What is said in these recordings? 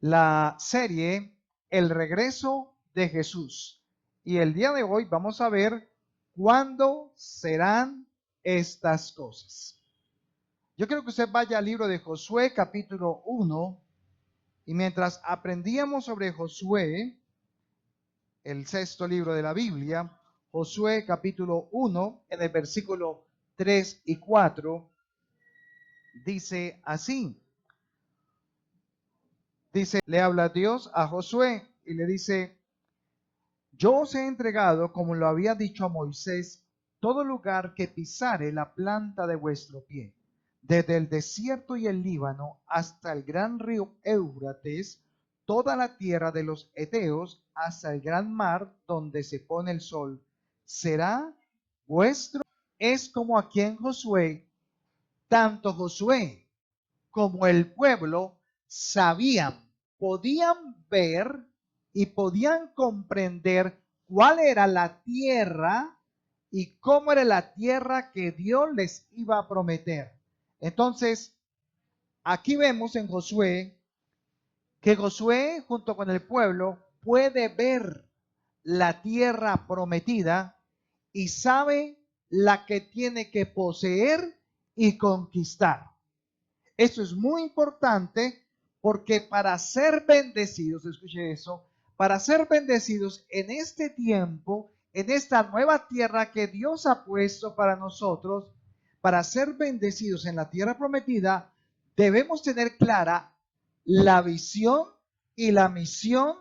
la serie El regreso de Jesús. Y el día de hoy vamos a ver cuándo serán estas cosas. Yo quiero que usted vaya al libro de Josué capítulo 1 y mientras aprendíamos sobre Josué, el sexto libro de la Biblia, Josué capítulo 1 en el versículo 3 y 4, dice así. Dice, le habla Dios a Josué y le dice: yo os he entregado, como lo había dicho a Moisés, todo lugar que pisare la planta de vuestro pie, desde el desierto y el Líbano hasta el gran río Éufrates, toda la tierra de los Eteos, hasta el gran mar donde se pone el sol, será vuestro. Es como aquí en Josué, tanto Josué como el pueblo podían ver y podían comprender cuál era la tierra y cómo era la tierra que Dios les iba a prometer. Entonces, aquí vemos en Josué que Josué junto con el pueblo puede ver la tierra prometida y sabe la que tiene que poseer y conquistar. Eso es muy importante porque para ser bendecidos, escuche eso, para ser bendecidos en este tiempo, en esta nueva tierra que Dios ha puesto para nosotros, para ser bendecidos en la tierra prometida, debemos tener clara la visión y la misión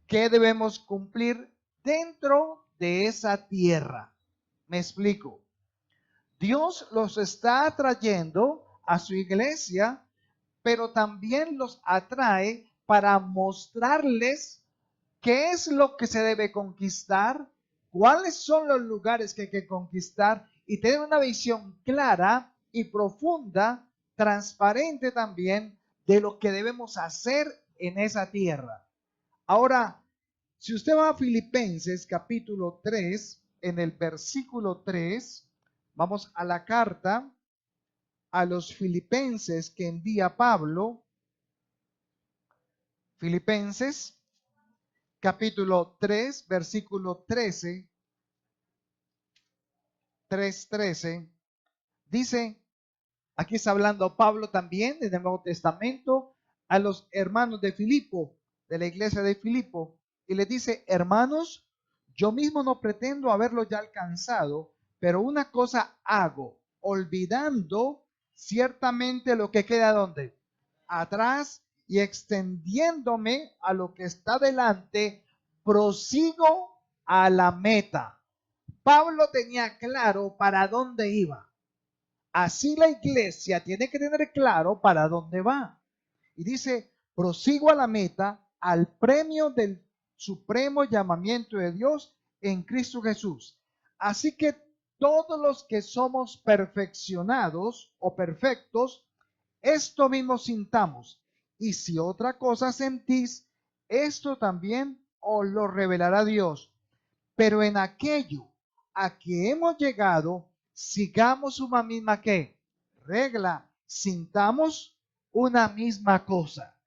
que debemos cumplir dentro de esa tierra. Me explico. Dios los está atrayendo a su iglesia, pero también los atrae para mostrarles qué es lo que se debe conquistar, cuáles son los lugares que hay que conquistar y tener una visión clara y profunda, transparente también de lo que debemos hacer en esa tierra. Ahora, si usted va a Filipenses capítulo 3, en el versículo 3, vamos a la carta a los filipenses que envía Pablo. Filipenses capítulo 3, versículo 13, 3:13, dice, aquí está hablando Pablo también en el Nuevo Testamento a los hermanos de Filipo, de la iglesia de Filipo, y les dice: hermanos, yo mismo no pretendo haberlo ya alcanzado, pero una cosa hago, olvidando ciertamente lo que queda donde atrás y extendiéndome a lo que está delante, prosigo a la meta. Pablo tenía claro para dónde iba. Así la iglesia tiene que tener claro para dónde va. Y dice, prosigo a la meta, al premio del supremo llamamiento de Dios en Cristo Jesús. Así que todos los que somos perfeccionados o perfectos, esto mismo sintamos. Y si otra cosa sentís, esto también os lo revelará Dios. Pero en aquello a que hemos llegado, sigamos una misma ¿qué? Regla, sintamos una misma cosa.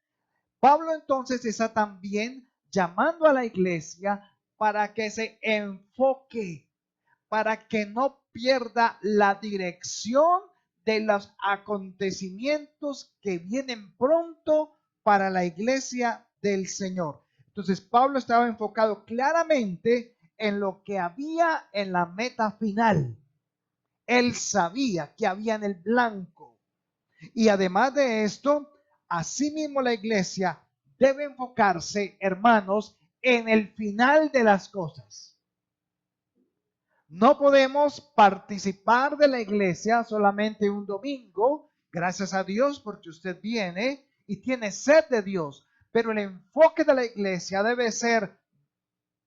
Pablo entonces está también llamando a la iglesia para que se enfoque, para que no pierda la dirección de los acontecimientos que vienen pronto para la iglesia del Señor. Entonces Pablo estaba enfocado claramente en lo que había en la meta final. Él sabía que había en el blanco. Y además de esto, asimismo la iglesia debe enfocarse, hermanos, en el final de las cosas. No podemos participar de la iglesia solamente un domingo, gracias a Dios porque usted viene y tiene sed de Dios, pero el enfoque de la iglesia debe ser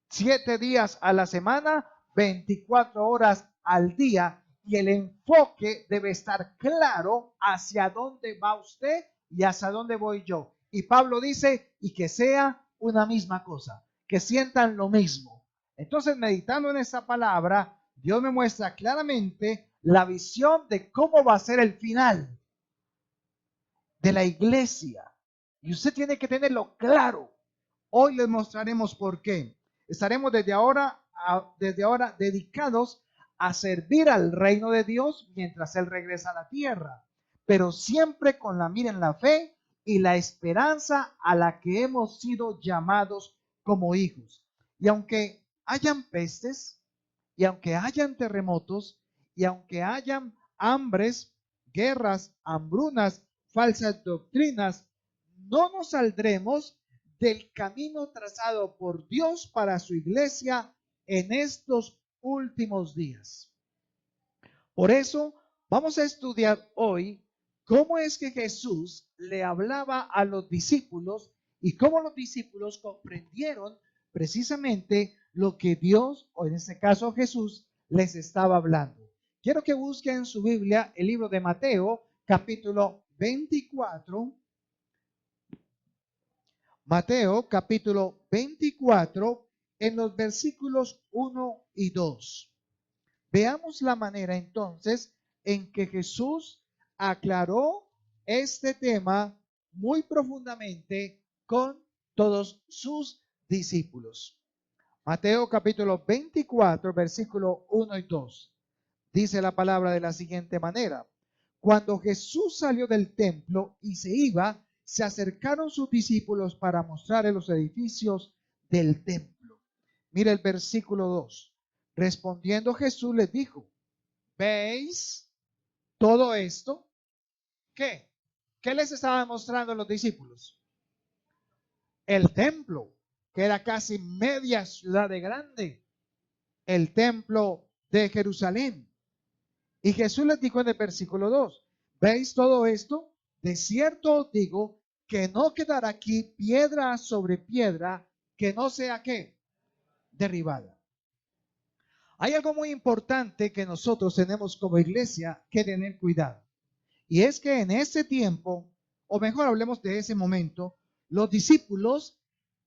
7 días a la semana, 24 horas al día, y el enfoque debe estar claro hacia dónde va usted y hacia dónde voy yo. Y Pablo dice, y que sea una misma cosa, que sientan lo mismo. Entonces, meditando en esa palabra, Dios me muestra claramente la visión de cómo va a ser el final de la iglesia. Y usted tiene que tenerlo claro. Hoy les mostraremos por qué. Estaremos desde ahora dedicados a servir al reino de Dios mientras Él regresa a la tierra, pero siempre con la mira en la fe y la esperanza a la que hemos sido llamados como hijos. Y aunque hayan pestes, y aunque hayan terremotos, y aunque hayan hambres, guerras, hambrunas, falsas doctrinas, no nos saldremos del camino trazado por Dios para su iglesia en estos últimos días. Por eso vamos a estudiar hoy cómo es que Jesús le hablaba a los discípulos y cómo los discípulos comprendieron precisamente lo que Dios, o en este caso Jesús, les estaba hablando. Quiero que busquen en su Biblia el libro de Mateo, capítulo 24. Mateo, capítulo 24, en los versículos 1 y 2. Veamos la manera entonces en que Jesús aclaró este tema muy profundamente con todos sus discípulos. Mateo capítulo 24, versículo 1 y 2. Dice la palabra de la siguiente manera. Cuando Jesús salió del templo y se iba, se acercaron sus discípulos para mostrarle los edificios del templo. Mira el versículo 2. Respondiendo Jesús les dijo, ¿veis todo esto? ¿Qué? ¿Qué les estaba mostrando a los discípulos? El templo, que era casi media ciudad de grande. El templo de Jerusalén. Y Jesús les dijo en el versículo 2, ¿veis todo esto? De cierto os digo que no quedará aquí piedra sobre piedra que no sea ¿qué? Derribada. Hay algo muy importante que nosotros tenemos como iglesia que tener cuidado. Y es que en ese tiempo, o mejor hablemos de ese momento, los discípulos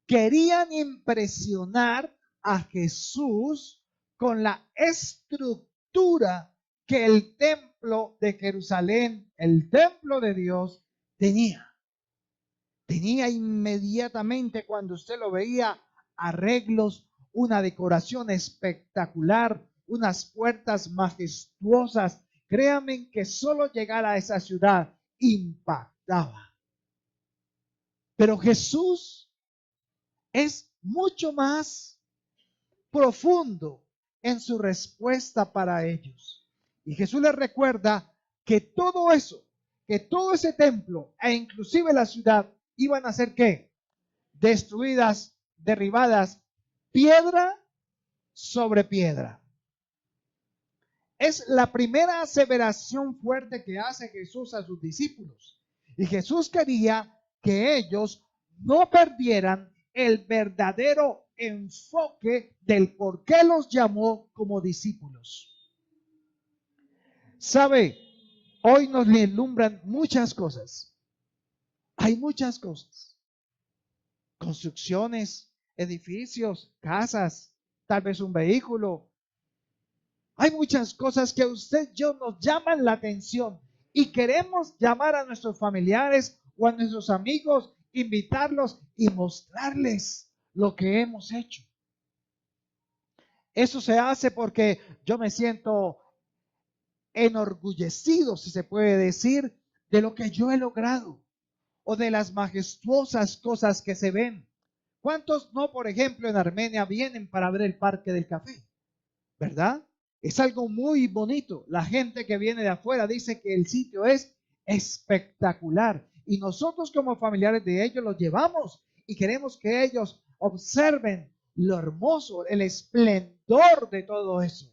querían impresionar a Jesús con la estructura que el templo de Jerusalén, el templo de Dios, tenía. Tenía inmediatamente cuando usted lo veía arreglos, una decoración espectacular, unas puertas majestuosas. Créanme que solo llegar a esa ciudad impactaba. Pero Jesús es mucho más profundo en su respuesta para ellos. Y Jesús les recuerda que todo eso, que todo ese templo e inclusive la ciudad iban a ser ¿qué? Destruidas, derribadas, piedra sobre piedra. Es la primera aseveración fuerte que hace Jesús a sus discípulos. Y Jesús quería que ellos no perdieran el verdadero enfoque del por qué los llamó como discípulos. ¿Sabe? Hoy nos vislumbran muchas cosas. Hay muchas cosas. Construcciones, edificios, casas, tal vez un vehículo. Hay muchas cosas que usted y yo nos llaman la atención y queremos llamar a nuestros familiares o a nuestros amigos, invitarlos y mostrarles lo que hemos hecho. Eso se hace porque yo me siento enorgullecido, si se puede decir, de lo que yo he logrado o de las majestuosas cosas que se ven. ¿Cuántos no, por ejemplo, en Armenia vienen para ver el Parque del Café? ¿Verdad? Es algo muy bonito. La gente que viene de afuera dice que el sitio es espectacular. Y nosotros como familiares de ellos los llevamos y queremos que ellos observen lo hermoso, el esplendor de todo eso.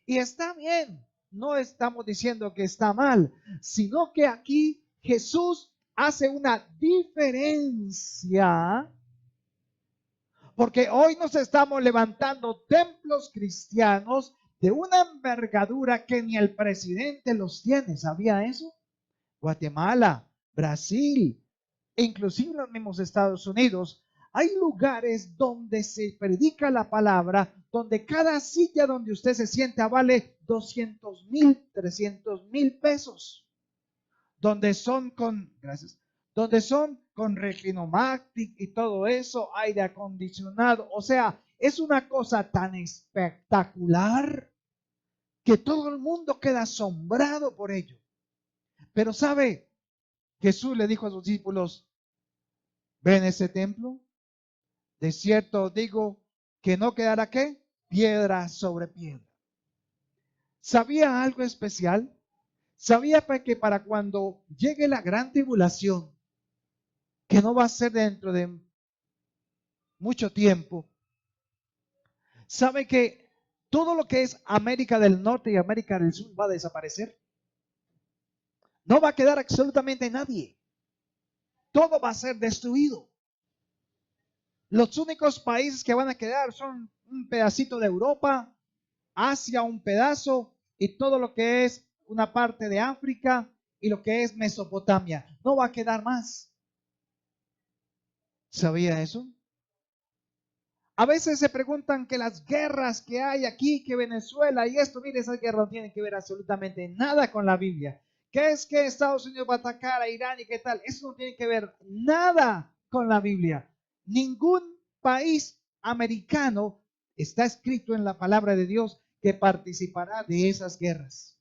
Y está bien, no estamos diciendo que está mal, sino que aquí Jesús hace una diferencia. Porque hoy nos estamos levantando templos cristianos de una envergadura que ni el presidente los tiene. ¿Sabía eso? Guatemala, Brasil, e inclusive los mismos Estados Unidos. Hay lugares donde se predica la palabra, donde cada silla donde usted se sienta vale 200,000, 300,000 pesos. Donde son donde son con Reclinomatic y todo eso, aire acondicionado. O sea, es una cosa tan espectacular que todo el mundo queda asombrado por ello. Pero ¿sabe? Jesús le dijo a sus discípulos, ¿ven ese templo? De cierto os digo que no quedará ¿qué? Piedra sobre piedra. ¿Sabía algo especial? ¿Sabía que para cuando llegue la gran tribulación, que no va a ser dentro de mucho tiempo, sabe que todo lo que es América del Norte y América del Sur va a desaparecer? No va a quedar absolutamente nadie. Todo va a ser destruido. Los únicos países que van a quedar son un pedacito de Europa, Asia un pedazo y todo lo que es una parte de África y lo que es Mesopotamia. No va a quedar más. ¿Sabía eso? A veces se preguntan que las guerras que hay aquí, que Venezuela y esto, mire, esas guerras no tienen que ver absolutamente nada con la Biblia. ¿Qué es que Estados Unidos va a atacar a Irán y qué tal? Eso no tiene que ver nada con la Biblia. Ningún país americano está escrito en la palabra de Dios que participará de esas guerras.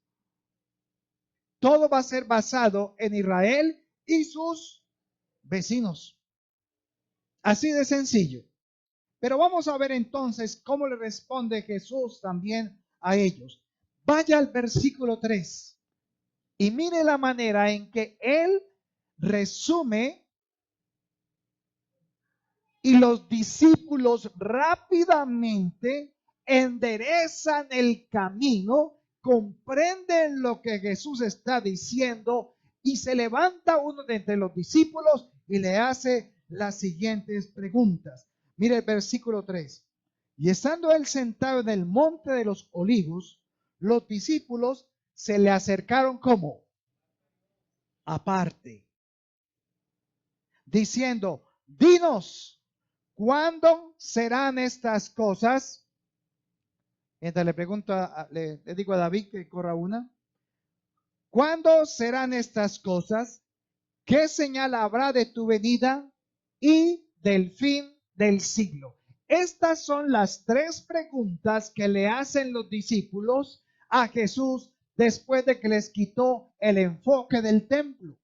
Todo va a ser basado en Israel y sus vecinos. Así de sencillo. Pero vamos a ver entonces cómo le responde Jesús también a ellos. Vaya al versículo 3 y mire la manera en que él resume y los discípulos rápidamente enderezan el camino, comprenden lo que Jesús está diciendo y se levanta uno de entre los discípulos y le hace las siguientes preguntas. Mire el versículo 3. Y estando él sentado en el monte de los olivos, los discípulos se le acercaron como aparte, diciendo, dinos, ¿cuándo serán estas cosas? Entonces le pregunto, le digo a David que corra una. ¿Cuándo serán estas cosas? ¿Qué señal habrá de tu venida y del fin del siglo? Estas son las tres preguntas que le hacen los discípulos a Jesús después de que les quitó el enfoque del templo.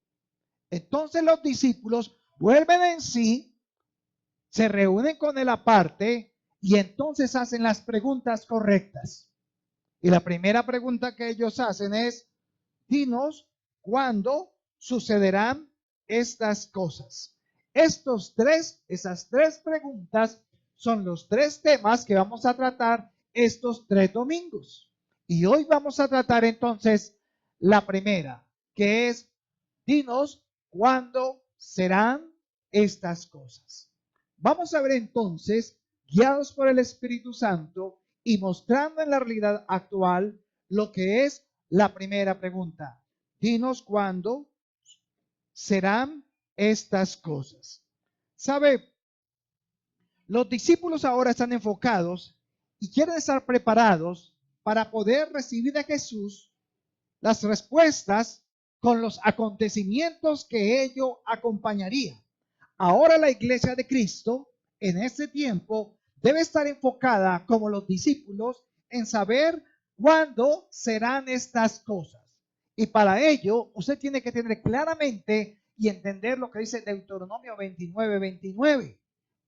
Entonces los discípulos vuelven en sí, se reúnen con él aparte y entonces hacen las preguntas correctas. Y la primera pregunta que ellos hacen es, dinos cuándo sucederán estas cosas. Esas tres preguntas son los tres temas que vamos a tratar estos 3 domingos. Y hoy vamos a tratar entonces la primera, que es, dinos cuándo serán estas cosas. Vamos a ver entonces, guiados por el Espíritu Santo y mostrando en la realidad actual lo que es la primera pregunta. Dinos cuándo serán estas cosas. ¿Sabe? Los discípulos ahora están enfocados y quieren estar preparados para poder recibir de Jesús las respuestas con los acontecimientos que ello acompañaría. Ahora la iglesia de Cristo en este tiempo debe estar enfocada como los discípulos en saber cuándo serán estas cosas. Y para ello usted tiene que tener claramente y entender lo que dice Deuteronomio 29:29.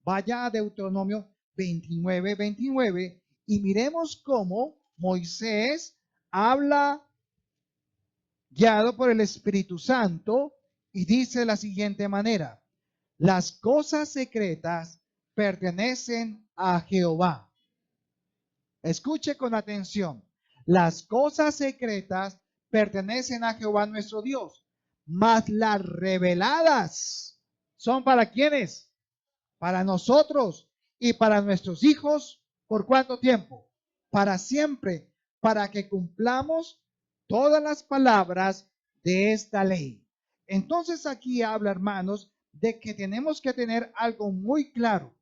Vaya a Deuteronomio 29:29 y miremos cómo Moisés habla guiado por el Espíritu Santo y dice de la siguiente manera: las cosas secretas pertenecen a Jehová. Escuche con atención. Las cosas secretas pertenecen a Jehová nuestro Dios, mas las reveladas son para quienes, para nosotros y para nuestros hijos. ¿Por cuánto tiempo? Para siempre, para que cumplamos todas las palabras de esta ley. Entonces aquí habla, hermanos, de que tenemos que tener algo muy claro.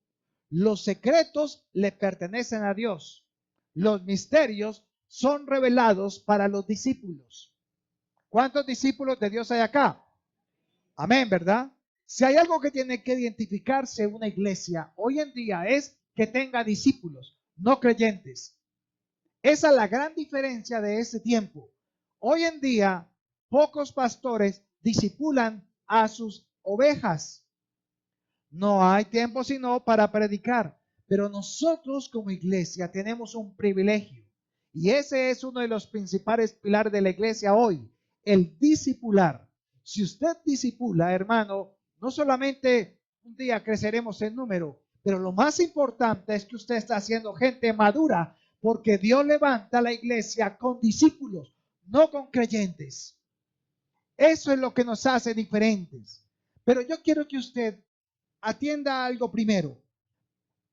Los secretos le pertenecen a Dios. Los misterios son revelados para los discípulos. ¿Cuántos discípulos de Dios hay acá? Amén, ¿verdad? Si hay algo que tiene que identificarse una iglesia hoy en día es que tenga discípulos, no creyentes. Esa es la gran diferencia de ese tiempo. Hoy en día, pocos pastores discipulan a sus ovejas. No hay tiempo sino para predicar, pero nosotros como iglesia tenemos un privilegio y ese es uno de los principales pilares de la iglesia hoy, el discipular. Si usted discipula, hermano, no solamente un día creceremos en número, pero lo más importante es que usted está haciendo gente madura, porque Dios levanta la iglesia con discípulos, no con creyentes. Eso es lo que nos hace diferentes. Pero yo quiero que usted atienda algo primero.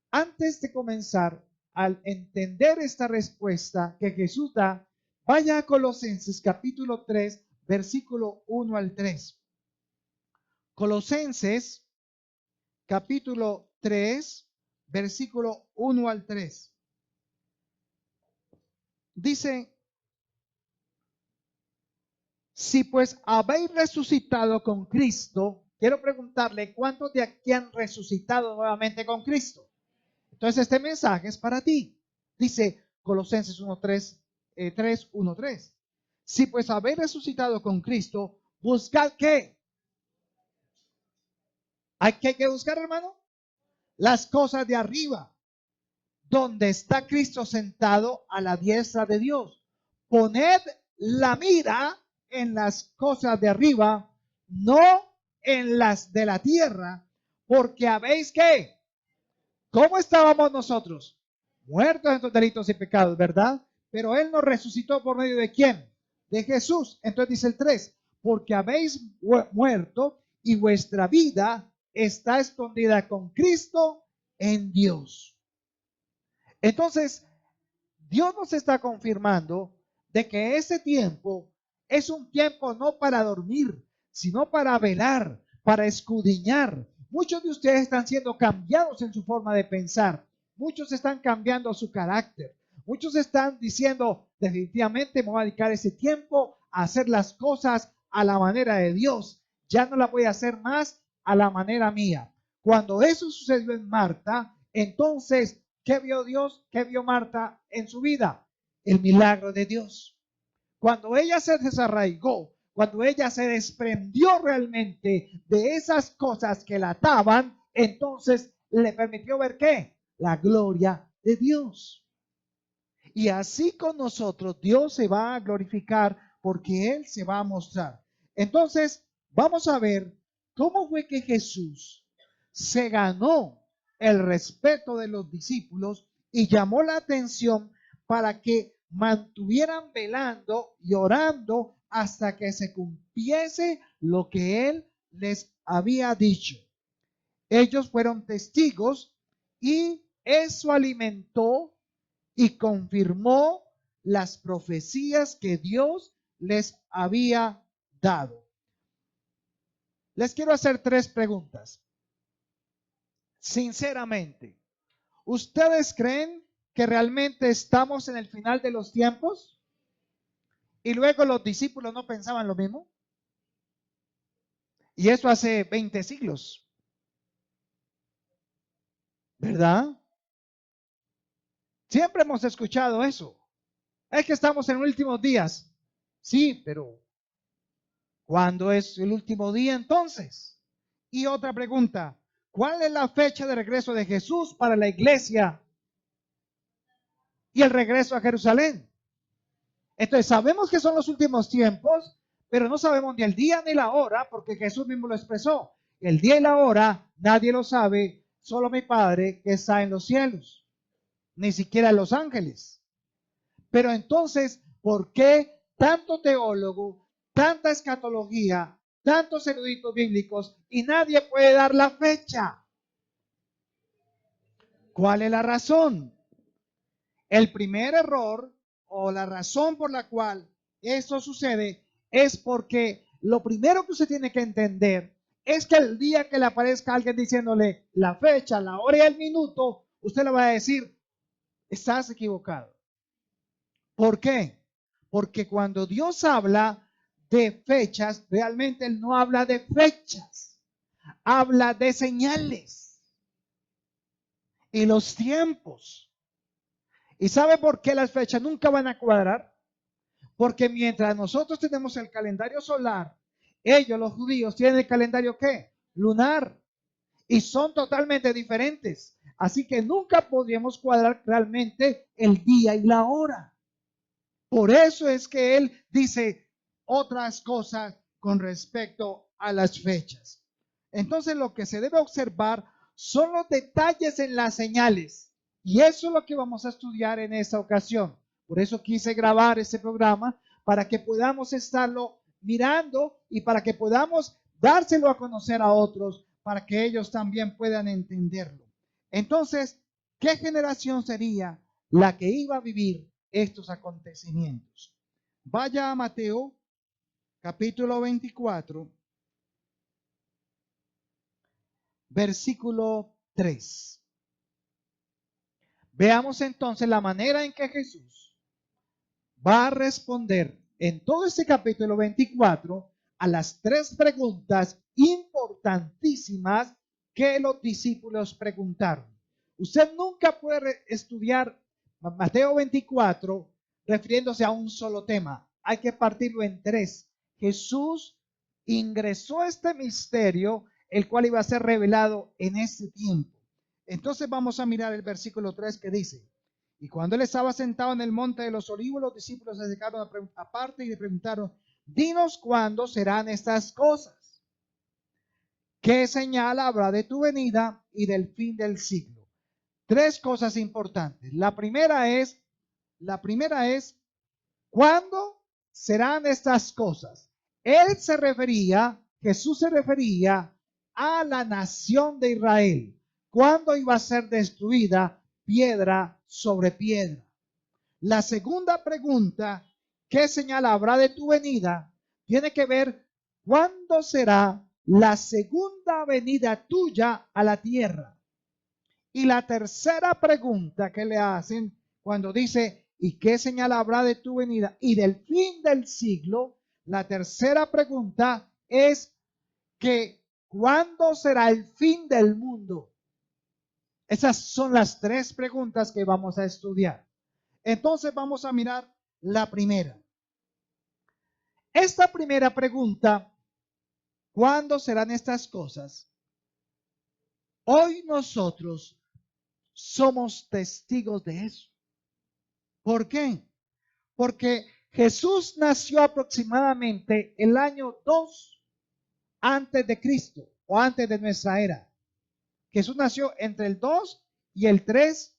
Antes de comenzar, al entender esta respuesta que Jesús da, vaya a Colosenses capítulo 3, versículo 1 al 3. Colosenses capítulo 3, versículo 1 al 3. Dice, si pues habéis resucitado con Cristo, quiero preguntarle, ¿cuántos de aquí han resucitado nuevamente con Cristo? Entonces este mensaje es para ti. Dice Colosenses 3, 1, 3. Si pues habéis resucitado con Cristo, buscad ¿qué? ¿Hay que buscar, hermano? Las cosas de arriba, donde está Cristo sentado a la diestra de Dios. Poned la mira en las cosas de arriba, no en las de la tierra, porque habéis ¿qué? ¿Cómo estábamos nosotros? Muertos en tus delitos y pecados, ¿verdad? Pero Él nos resucitó por medio de ¿quién? De Jesús. Entonces dice el 3, porque habéis muerto y vuestra vida está escondida con Cristo en Dios. Entonces, Dios nos está confirmando de que ese tiempo es un tiempo no para dormir, sino para velar, para escudriñar. Muchos de ustedes están siendo cambiados en su forma de pensar. Muchos están cambiando su carácter. Muchos están diciendo, definitivamente me voy a dedicar ese tiempo a hacer las cosas a la manera de Dios. Ya no la voy a hacer más a la manera mía. Cuando eso sucedió en Marta, entonces ¿qué vio Dios? ¿Qué vio Marta en su vida? El milagro de Dios. Cuando ella se desarraigó, cuando ella se desprendió realmente de esas cosas que la ataban, entonces le permitió ver ¿qué? La gloria de Dios. Y así con nosotros Dios se va a glorificar porque Él se va a mostrar. Entonces vamos a ver cómo fue que Jesús se ganó el respeto de los discípulos y llamó la atención para que mantuvieran velando y orando hasta que se cumpliese lo que Él les había dicho. Ellos fueron testigos y eso alimentó y confirmó las profecías que Dios les había dado. Les quiero hacer 3 preguntas. Sinceramente, ¿ustedes creen que realmente estamos en el final de los tiempos? Y luego los discípulos no pensaban lo mismo. Y eso hace 20 siglos. ¿Verdad? Siempre hemos escuchado eso. Es que estamos en los últimos días. Sí, pero ¿cuándo es el último día entonces? Y otra pregunta, ¿cuál es la fecha de regreso de Jesús para la iglesia y el regreso a Jerusalén? Entonces sabemos que son los últimos tiempos, pero no sabemos ni el día ni la hora, porque Jesús mismo lo expresó. El día y la hora nadie lo sabe, solo mi Padre que está en los cielos, ni siquiera los ángeles. Pero entonces, ¿por qué tanto teólogo, tanta escatología, tantos eruditos bíblicos y nadie puede dar la fecha? ¿Cuál es la razón? El primer error o la razón por la cual eso sucede es porque lo primero que usted tiene que entender es que el día que le aparezca alguien diciéndole la fecha, la hora y el minuto, usted le va a decir, estás equivocado. ¿Por qué? Porque cuando Dios habla de fechas, realmente Él no habla de fechas. habla de señales y los tiempos. ¿Y sabe por qué las fechas nunca van a cuadrar? Porque mientras nosotros tenemos el calendario solar, ellos, los judíos, tienen el calendario ¿qué? Lunar. Y son totalmente diferentes. Así que nunca podríamos cuadrar realmente el día y la hora. Por eso es que él dice otras cosas con respecto a las fechas. Entonces lo que se debe observar son los detalles en las señales. Y eso es lo que vamos a estudiar en esta ocasión. Por eso quise grabar este programa para que podamos estarlo mirando y para que podamos dárselo a conocer a otros, para que ellos también puedan entenderlo. Entonces, ¿qué generación sería la que iba a vivir estos acontecimientos? Vaya a Mateo, capítulo 24, versículo 3. Veamos entonces la manera en que Jesús va a responder en todo este capítulo 24 a las tres preguntas importantísimas que los discípulos preguntaron. Usted nunca puede estudiar Mateo 24 refiriéndose a un solo tema. Hay que partirlo en tres. Jesús ingresó a este misterio, el cual iba a ser revelado en este tiempo. Entonces vamos a mirar el versículo 3 que dice: y cuando él estaba sentado en el monte de los olivos, los discípulos se acercaron aparte y le preguntaron: dinos cuándo serán estas cosas. ¿Qué señal habrá de tu venida y del fin del siglo? Tres cosas importantes. La primera es, ¿cuándo serán estas cosas? Jesús se refería a la nación de Israel. ¿Cuándo iba a ser destruida piedra sobre piedra? La segunda pregunta, ¿qué señal habrá de tu venida? Tiene que ver cuándo será la segunda venida tuya a la tierra. Y la tercera pregunta que le hacen cuando dice, ¿y qué señal habrá de tu venida y del fin del siglo? La tercera pregunta es que ¿cuándo será el fin del mundo? Esas son las tres preguntas que vamos a estudiar. Entonces vamos a mirar la primera. Esta primera pregunta, ¿cuándo serán estas cosas? Hoy nosotros somos testigos de eso. ¿Por qué? Porque Jesús nació aproximadamente el año 2 antes de Cristo o antes de nuestra era. Jesús nació entre el 2 y el 3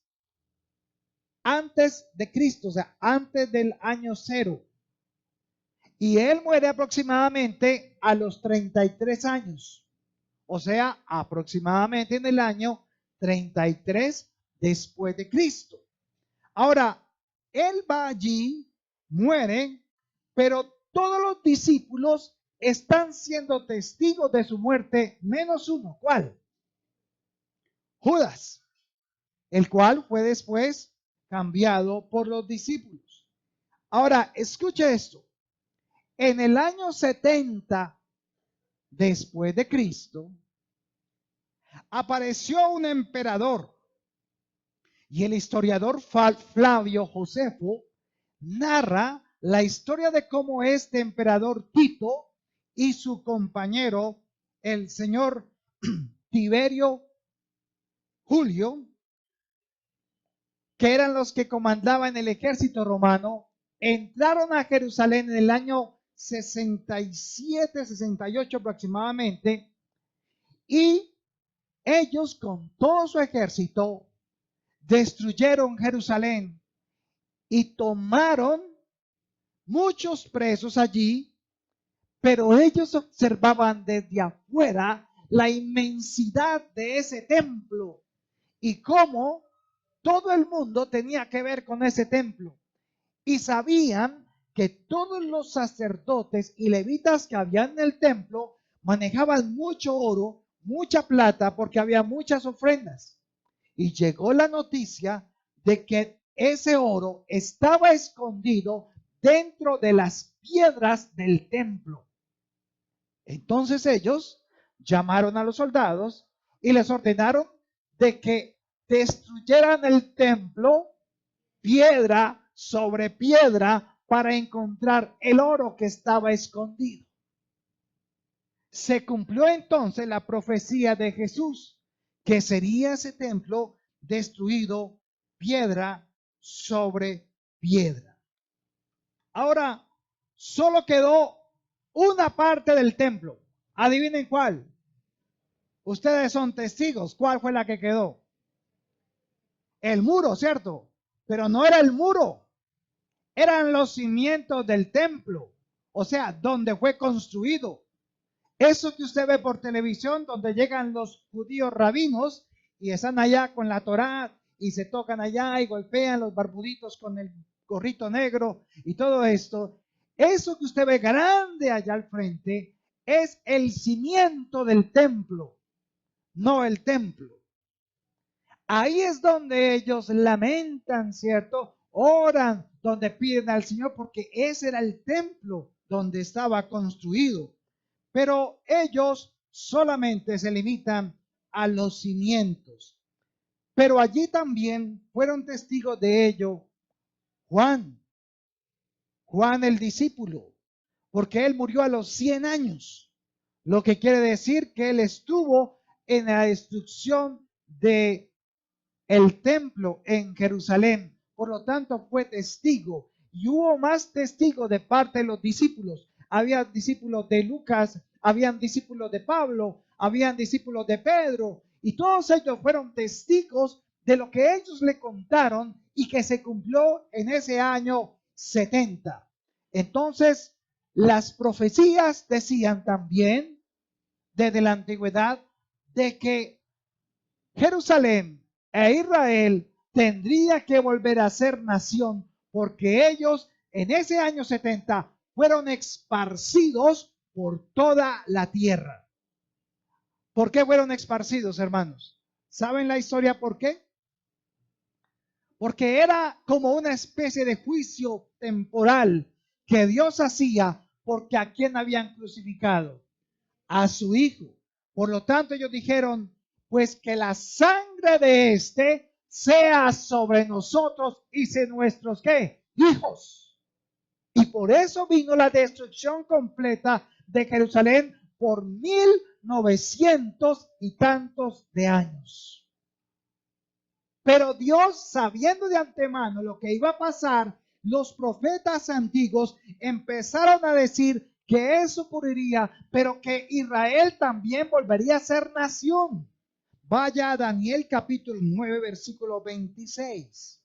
antes de Cristo, o sea, antes del año 0. Y él muere aproximadamente a los 33 años, o sea, aproximadamente en el año 33 después de Cristo. Ahora, él va allí, muere, pero todos los discípulos están siendo testigos de su muerte, menos uno. ¿Cuál? Judas, el cual fue después cambiado por los discípulos. Ahora, escuche esto. En el año 70 después de Cristo, apareció un emperador y el historiador Flavio Josefo narra la historia de cómo este emperador Tito y su compañero, el señor Tiberio Julio, que eran los que comandaban el ejército romano, entraron a Jerusalén en el año 67, 68 aproximadamente, y ellos con todo su ejército destruyeron Jerusalén y tomaron muchos presos allí, pero ellos observaban desde afuera la inmensidad de ese templo y cómo todo el mundo tenía que ver con ese templo. Y sabían que todos los sacerdotes y levitas que habían en el templo manejaban mucho oro, mucha plata, porque había muchas ofrendas. Y llegó la noticia de que ese oro estaba escondido dentro de las piedras del templo. Entonces ellos llamaron a los soldados y les ordenaron de que destruyeran el templo piedra sobre piedra para encontrar el oro que estaba escondido. Se cumplió entonces la profecía de Jesús, que sería ese templo destruido piedra sobre piedra. Ahora, solo quedó una parte del templo. Adivinen cuál. Ustedes son testigos. ¿Cuál fue la que quedó? El muro, ¿cierto? Pero no era el muro. Eran los cimientos del templo. O sea, donde fue construido. Eso que usted ve por televisión, donde llegan los judíos rabinos y están allá con la Torá y se tocan allá y golpean los barbuditos con el gorrito negro y todo esto. Eso que usted ve grande allá al frente es el cimiento del templo, no el templo. Ahí es donde ellos lamentan, ¿cierto? Oran, donde piden al Señor, porque ese era el templo donde estaba construido. Pero ellos solamente se limitan a los cimientos. Pero allí también fueron testigos de ello Juan el discípulo, porque él murió a los 100 años, lo que quiere decir que él estuvo en la destrucción de el templo en Jerusalén. Por lo tanto, fue testigo y hubo más testigos de parte de los discípulos. Había discípulos de Lucas, habían discípulos de Pablo, habían discípulos de Pedro, y todos ellos fueron testigos de lo que ellos le contaron y que se cumplió en ese año 70. Entonces, las profecías decían también desde la antigüedad de que Jerusalén e Israel tendría que volver a ser nación, porque ellos en ese año 70 fueron esparcidos por toda la tierra. ¿Por qué fueron esparcidos, hermanos? ¿Saben la historia por qué? Porque era como una especie de juicio temporal que Dios hacía porque a quién habían crucificado, a su hijo. Por lo tanto, ellos dijeron, pues que la sangre de este sea sobre nosotros y sobre nuestros ¿qué? Hijos. Y por eso vino la destrucción completa de Jerusalén por 1900 y tantos de años. Pero Dios, sabiendo de antemano lo que iba a pasar, los profetas antiguos empezaron a decir que eso ocurriría, pero que Israel también volvería a ser nación. Vaya a Daniel capítulo 9, versículo 26.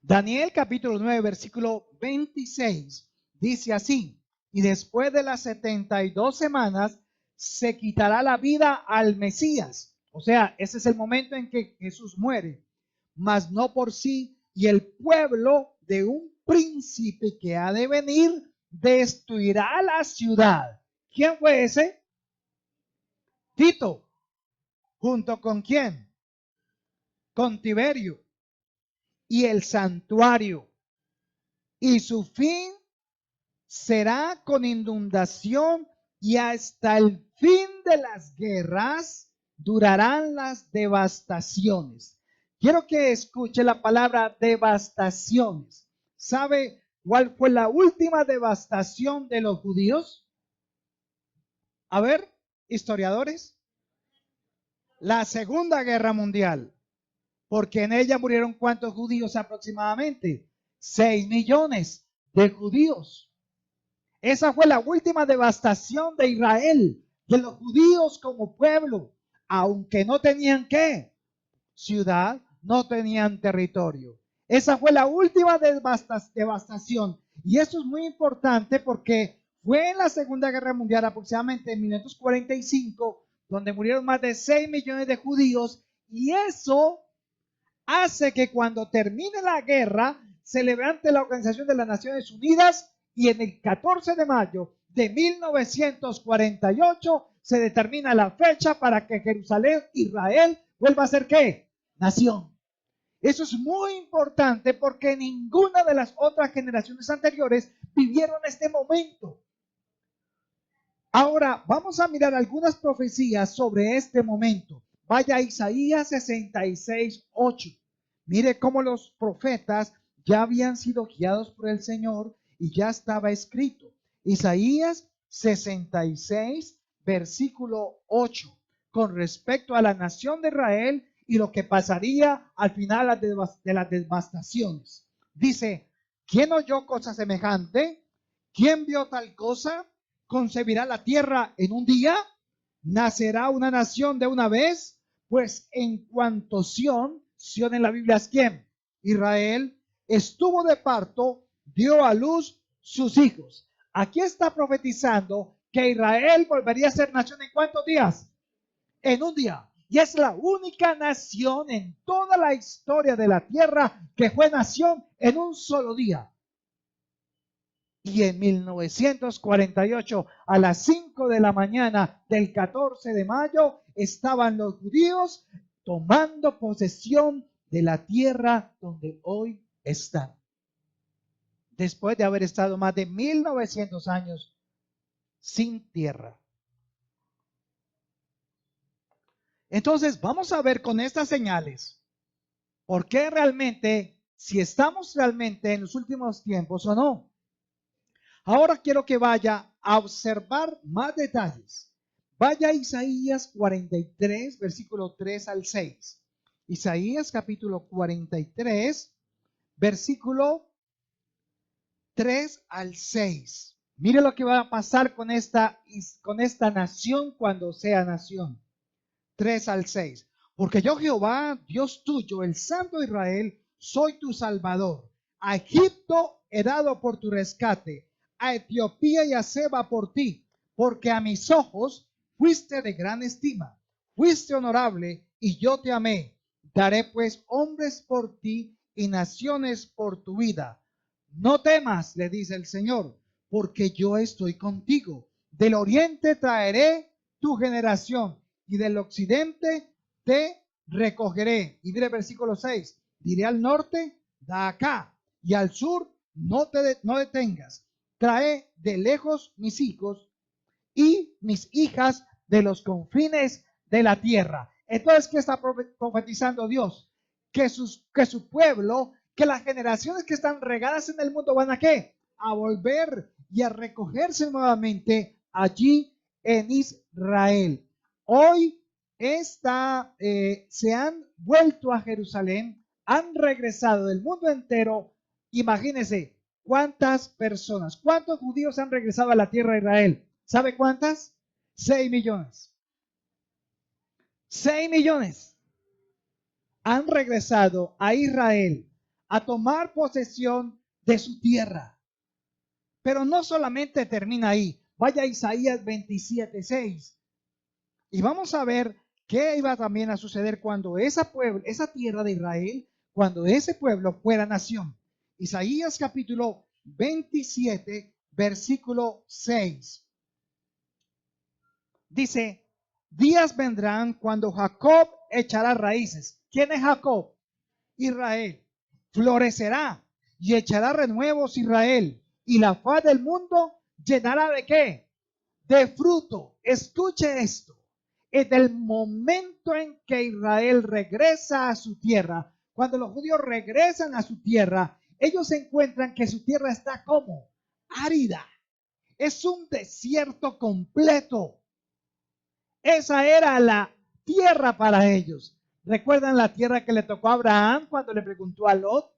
Daniel capítulo 9, versículo 26. Dice así, y después de las 72 semanas se quitará la vida al Mesías. O sea, ese es el momento en que Jesús muere, mas no por sí, y el pueblo de un príncipe que ha de venir destruirá la ciudad. ¿Quién fue ese? Tito. ¿Junto con quién? Con Tiberio. Y el santuario. Y su fin será con inundación, y hasta el fin de las guerras durarán las devastaciones. Quiero que escuche la palabra devastaciones. ¿Sabe cuál fue la última devastación de los judíos? A ver, historiadores. La Segunda Guerra Mundial. Porque en ella murieron ¿cuántos judíos aproximadamente? 6 millones de judíos. Esa fue la última devastación de Israel, de los judíos como pueblo, aunque no tenían ¿qué? Ciudad, no tenían territorio. Esa fue la última devastación. Y eso es muy importante porque fue en la Segunda Guerra Mundial, aproximadamente en 1945, donde murieron más de 6 millones de judíos, y eso hace que cuando termine la guerra se levante la Organización de las Naciones Unidas, y en el 14 de mayo de 1948 se determina la fecha para que Jerusalén, Israel, vuelva a ser ¿qué? Nación. Eso es muy importante porque ninguna de las otras generaciones anteriores vivieron este momento. Ahora vamos a mirar algunas profecías sobre este momento. Vaya a Isaías 66:8. Mire cómo los profetas ya habían sido guiados por el Señor y ya estaba escrito. Isaías 66, versículo 8, con respecto a la nación de Israel y lo que pasaría al final de las devastaciones. Dice, ¿quién oyó cosa semejante? ¿Quién vio tal cosa? ¿Concebirá la tierra en un día? ¿Nacerá una nación de una vez? Pues en cuanto Sión en la Biblia es ¿quién? Israel, estuvo de parto, dio a luz sus hijos. Aquí está profetizando que Israel volvería a ser nación en ¿cuántos días? En un día. Y es la única nación en toda la historia de la tierra que fue nación en un solo día. Y en 1948, a las 5 de la mañana del 14 de mayo, estaban los judíos tomando posesión de la tierra donde hoy están. Después de haber estado más de 1900 años sin tierra. Entonces, vamos a ver con estas señales por qué realmente, si estamos realmente en los últimos tiempos o no. Ahora quiero que vaya a observar más detalles. Vaya a Isaías 43, versículo 3 al 6. Isaías capítulo 43, versículo 3 al 6. Mire lo que va a pasar con esta nación cuando sea nación. 3 al 6. Porque yo Jehová, Dios tuyo, el Santo de Israel, soy tu Salvador. A Egipto he dado por tu rescate, a Etiopía y a Seba por ti, porque a mis ojos fuiste de gran estima, fuiste honorable y yo te amé. Daré pues hombres por ti y naciones por tu vida. No temas, le dice el Señor, porque yo estoy contigo. Del oriente traeré tu generación y del occidente te recogeré. Y mire el versículo 6, diré al norte, da acá, y al sur, no detengas. Trae de lejos mis hijos y mis hijas de los confines de la tierra. Entonces, ¿qué está profetizando Dios? Que su pueblo, que las generaciones que están regadas en el mundo van a ¿qué? A volver y a recogerse nuevamente allí en Israel. Hoy se han vuelto a Jerusalén, han regresado del mundo entero. Imagínense cuántas personas, cuántos judíos han regresado a la tierra de Israel. ¿Sabe cuántas? 6 millones. 6 millones han regresado a Israel a tomar posesión de su tierra. Pero no solamente termina ahí. Vaya a Isaías 27:6. Y vamos a ver qué iba también a suceder cuando esa tierra de Israel, cuando ese pueblo fuera nación. Isaías capítulo 27, versículo 6. Dice, días vendrán cuando Jacob echará raíces. ¿Quién es Jacob? Israel. Florecerá y echará renuevos Israel. Y la faz del mundo llenará ¿de qué? De fruto. Escuche esto. En el momento en que Israel regresa a su tierra, cuando los judíos regresan a su tierra, ellos encuentran que su tierra está como árida. Es un desierto completo. Esa era la tierra para ellos. ¿Recuerdan la tierra que le tocó a Abraham cuando le preguntó a Lot?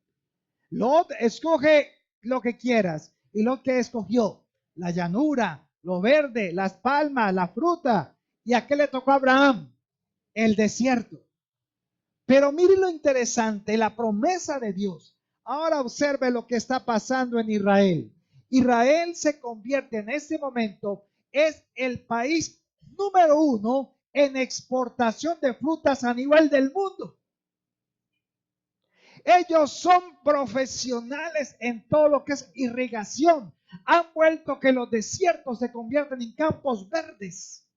Lot, escoge lo que quieras. ¿Y Lot qué escogió? La llanura, lo verde, las palmas, la fruta. ¿Y a qué le tocó a Abraham? El desierto. Pero mire lo interesante, la promesa de Dios. Ahora observe lo que está pasando en Israel. Israel se convierte en este momento, es el país número 1 en exportación de frutas a nivel del mundo. Ellos son profesionales en todo lo que es irrigación. Han vuelto que los desiertos se convierten en campos verdes.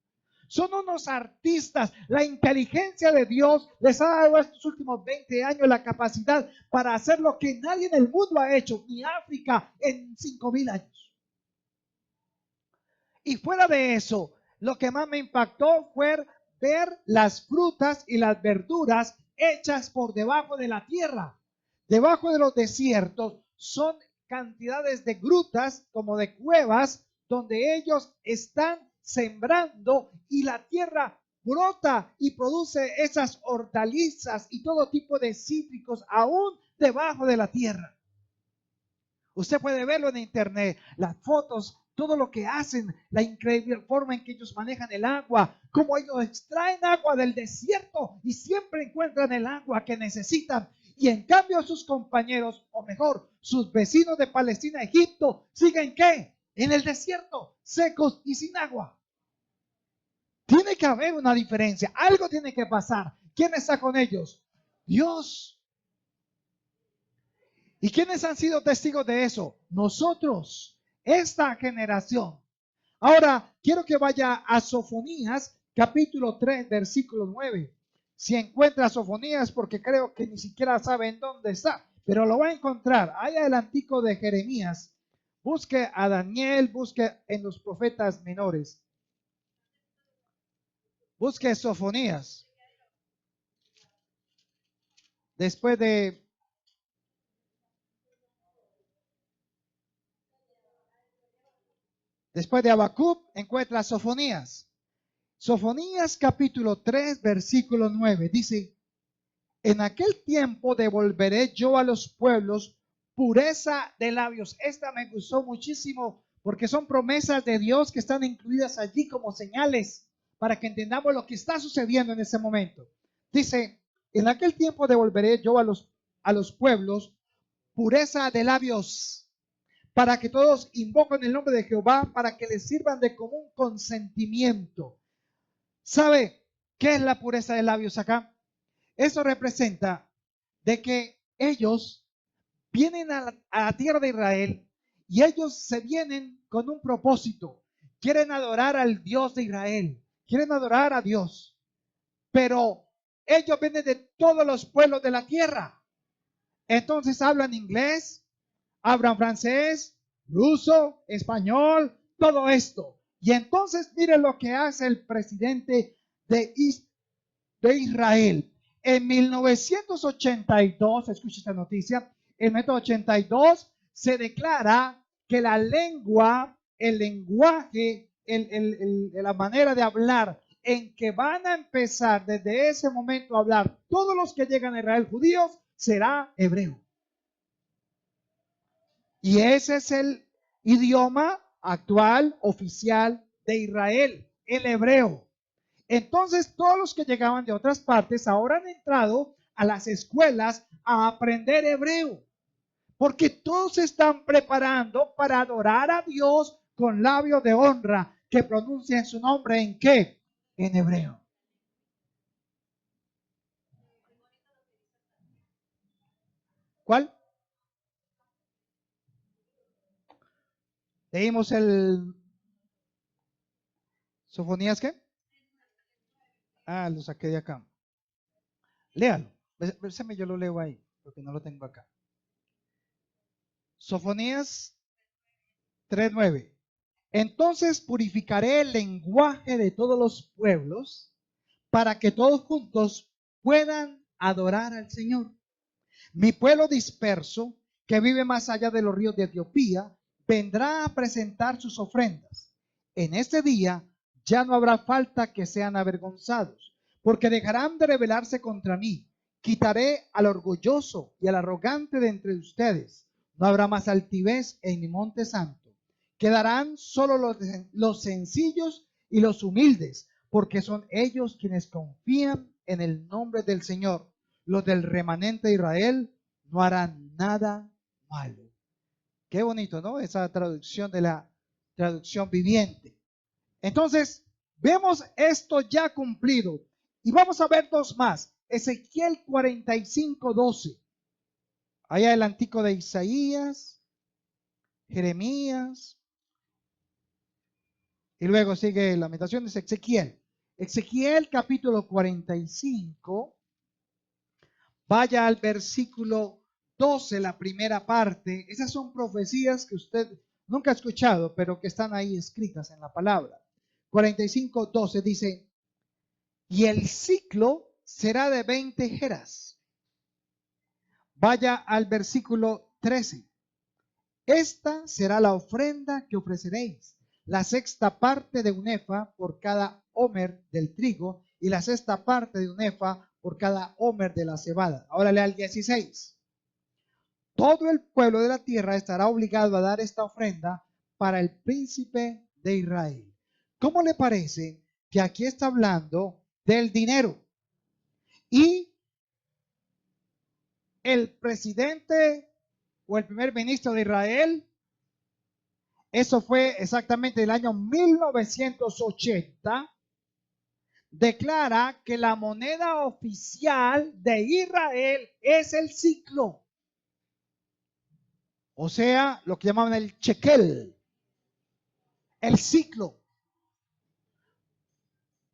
Son unos artistas. La inteligencia de Dios les ha dado estos últimos 20 años la capacidad para hacer lo que nadie en el mundo ha hecho, ni África en 5,000 años. Y fuera de eso, lo que más me impactó fue ver las frutas y las verduras hechas por debajo de la tierra. Debajo de los desiertos son cantidades de grutas, como de cuevas, donde ellos están sembrando y la tierra brota y produce esas hortalizas y todo tipo de cítricos aún debajo de la tierra. Usted puede verlo en internet, las fotos, todo lo que hacen, la increíble forma en que ellos manejan el agua, cómo ellos extraen agua del desierto y siempre encuentran el agua que necesitan. Y en cambio sus compañeros, o mejor, sus vecinos de Palestina, Egipto, siguen ¿qué? En el desierto, secos y sin agua. Tiene que haber una diferencia, algo tiene que pasar. ¿Quién está con ellos? Dios. ¿Y quiénes han sido testigos de eso? Nosotros, esta generación. Ahora, quiero que vaya a Sofonías, capítulo 3, versículo 9. Si encuentra Sofonías, porque creo que ni siquiera saben dónde está, pero lo va a encontrar. Allá el antico de Jeremías. Busque a Daniel, busque en los profetas menores. Busque Sofonías. Después de Habacuc, encuentra Sofonías. Sofonías capítulo 3, versículo 9. Dice, en aquel tiempo devolveré yo a los pueblos pureza de labios. Esta me gustó muchísimo porque son promesas de Dios que están incluidas allí como señales para que entendamos lo que está sucediendo en ese momento. Dice, en aquel tiempo devolveré yo a los pueblos pureza de labios, para que todos invoquen el nombre de Jehová, para que les sirvan de común consentimiento. ¿Sabe qué es la pureza de labios acá? Eso representa de que ellos vienen a la tierra de Israel y ellos se vienen con un propósito. Quieren adorar al Dios de Israel, quieren adorar a Dios, pero ellos vienen de todos los pueblos de la tierra. Entonces hablan inglés, hablan francés, ruso, español, todo esto. Y entonces miren lo que hace el presidente de Israel. En 1982, escucha esta noticia, en 1982 se declara que la lengua, el lenguaje, la manera de hablar en que van a empezar desde ese momento a hablar todos los que llegan a Israel judíos será hebreo. Y ese es el idioma actual oficial de Israel, el hebreo. Entonces todos los que llegaban de otras partes ahora han entrado a las escuelas a aprender hebreo, porque todos se están preparando para adorar a Dios con labios de honra que pronuncien su nombre ¿en qué? En hebreo. ¿Cuál? Leímos el Sofonías, ¿qué? Ah, lo saqué de acá. Léalo. Yo lo leo ahí, porque no lo tengo acá. Sofonías 3:9. Entonces purificaré el lenguaje de todos los pueblos para que todos juntos puedan adorar al Señor. Mi pueblo disperso, que vive más allá de los ríos de Etiopía, vendrá a presentar sus ofrendas. En este día ya no habrá falta que sean avergonzados, porque dejarán de rebelarse contra mí. Quitaré al orgulloso y al arrogante de entre ustedes. No habrá más altivez en mi monte santo. Quedarán solo los sencillos y los humildes, porque son ellos quienes confían en el nombre del Señor. Los del remanente de Israel no harán nada malo. Qué bonito, ¿no? Esa traducción de la traducción viviente. Entonces, vemos esto ya cumplido. Y vamos a ver dos más. Ezequiel 45:12. Allá el antico de Isaías, Jeremías. Y luego sigue Lamentaciones, Ezequiel. Ezequiel capítulo 45, vaya al versículo 12, la primera parte. Esas son profecías que usted nunca ha escuchado, pero que están ahí escritas en la palabra. 45, 12 dice, y el ciclo será de 20 jeras. Vaya al versículo 13. Esta será la ofrenda que ofreceréis, la sexta parte de un efa por cada homer del trigo y la sexta parte de un efa por cada homer de la cebada. Ahora lea el 16. Todo el pueblo de la tierra estará obligado a dar esta ofrenda para el príncipe de Israel. ¿Cómo le parece que aquí está hablando del dinero? Y el presidente o el primer ministro de Israel, eso fue exactamente el año 1980, declara que la moneda oficial de Israel es el ciclo. O sea, lo que llamaban el shekel, el ciclo.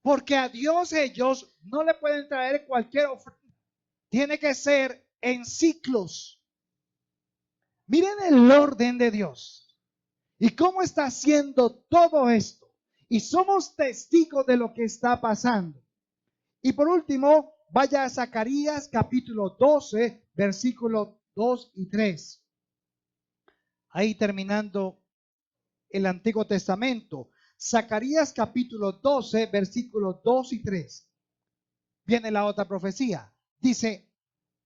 Porque a Dios ellos no le pueden traer cualquier ofrenda. Tiene que ser en ciclos. Miren el orden de Dios. ¿Y cómo está haciendo todo esto? Y somos testigos de lo que está pasando. Y por último, vaya a Zacarías capítulo 12, versículos 2 y 3. Ahí terminando el Antiguo Testamento. Zacarías capítulo 12, versículos 2 y 3. Viene la otra profecía. Dice,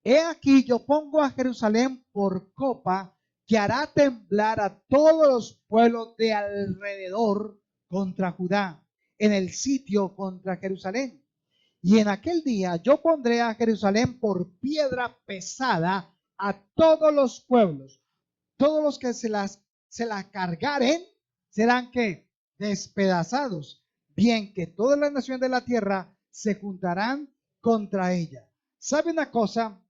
he aquí yo pongo a Jerusalén por copa que hará temblar a todos los pueblos de alrededor contra Judá, en el sitio contra Jerusalén. Y en aquel día yo pondré a Jerusalén por piedra pesada a todos los pueblos. Todos los que se la cargaren serán que despedazados. Bien que todas las naciones de la tierra se juntarán contra ella. ¿Sabe una cosa?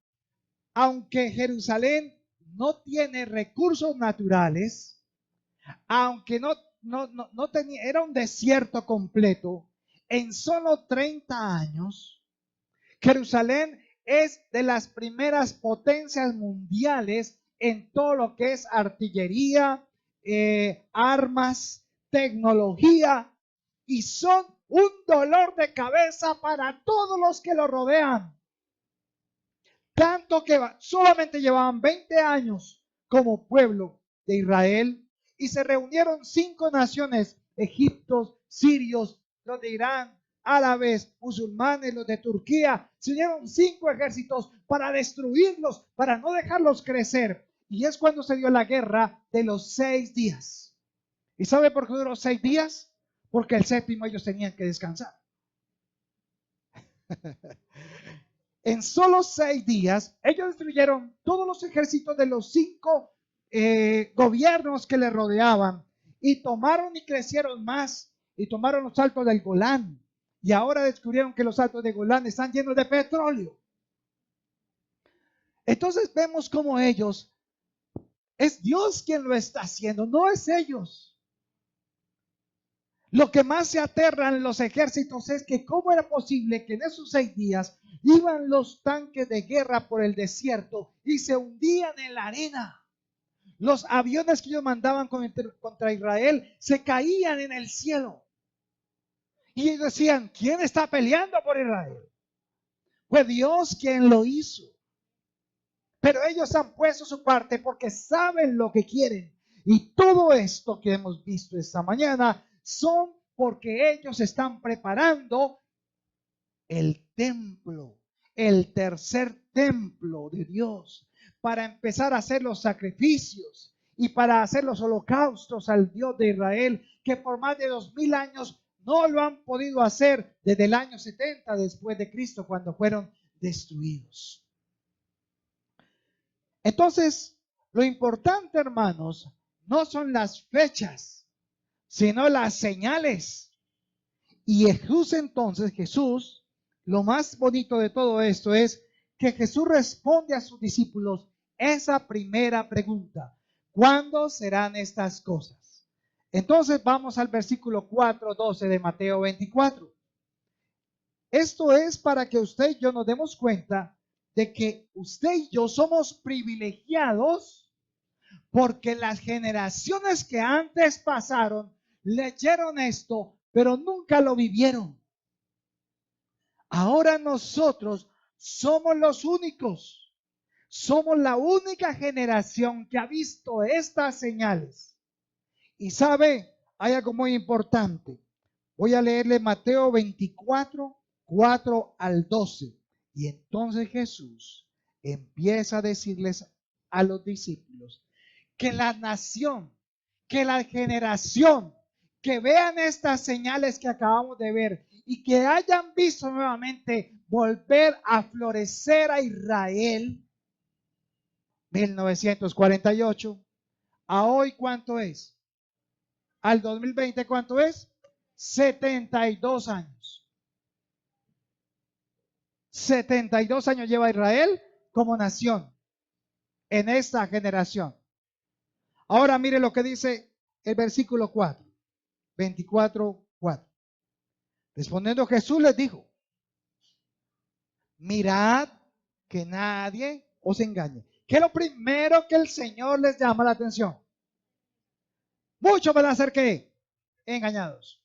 Aunque Jerusalén no tiene recursos naturales, aunque no tenía, era un desierto completo, en solo 30 años, Jerusalén es de las primeras potencias mundiales en todo lo que es artillería, armas, tecnología, y son un dolor de cabeza para todos los que lo rodean. Tanto que solamente llevaban 20 años como pueblo de Israel y se reunieron 5 naciones, egiptos, sirios, los de Irán, árabes, musulmanes, los de Turquía. Se unieron 5 ejércitos para destruirlos, para no dejarlos crecer. Y es cuando se dio la guerra de los 6 días. ¿Y sabe por qué duró 6 días? Porque el séptimo ellos tenían que descansar. En solo 6 días, ellos destruyeron todos los ejércitos de los 5 gobiernos que le rodeaban y tomaron y crecieron más y tomaron los altos del Golán. Y ahora descubrieron que los altos de Golán están llenos de petróleo. Entonces vemos cómo ellos, es Dios quien lo está haciendo, no es ellos. Lo que más se aterran los ejércitos es que cómo era posible que en esos 6 días iban los tanques de guerra por el desierto y se hundían en la arena. Los aviones que ellos mandaban contra Israel se caían en el cielo. Y ellos decían, ¿quién está peleando por Israel? Fue Dios quien lo hizo. Pero ellos han puesto su parte porque saben lo que quieren. Y todo esto que hemos visto esta mañana son porque ellos están preparando el templo, el tercer templo de Dios, para empezar a hacer los sacrificios y para hacer los holocaustos al Dios de Israel, que por más de 2000 años no lo han podido hacer desde el año 70 después de Cristo, cuando fueron destruidos. Entonces, lo importante, hermanos, no son las fechas, sino las señales. Y Jesús, lo más bonito de todo esto es que Jesús responde a sus discípulos esa primera pregunta: ¿cuándo serán estas cosas? Entonces vamos al versículo 4:12 de Mateo 24. Esto es para que usted y yo nos demos cuenta de que usted y yo somos privilegiados porque las generaciones que antes pasaron leyeron esto, pero nunca lo vivieron. Ahora nosotros somos los únicos, somos la única generación que ha visto estas señales. Y sabe, hay algo muy importante. Voy a leerle Mateo 24, 4 al 12. Y entonces Jesús empieza a decirles a los discípulos que la nación, que la generación, que vean estas señales que acabamos de ver y que hayan visto nuevamente volver a florecer a Israel, 1948, a hoy ¿cuánto es? Al 2020 ¿cuánto es? 72 años. 72 años lleva Israel como nación en esta generación. Ahora mire lo que dice el versículo 4, 24, 4. Respondiendo Jesús les dijo, mirad que nadie os engañe. ¿Qué es lo primero que el Señor les llama la atención? Muchos van a ser ¿qué? Engañados.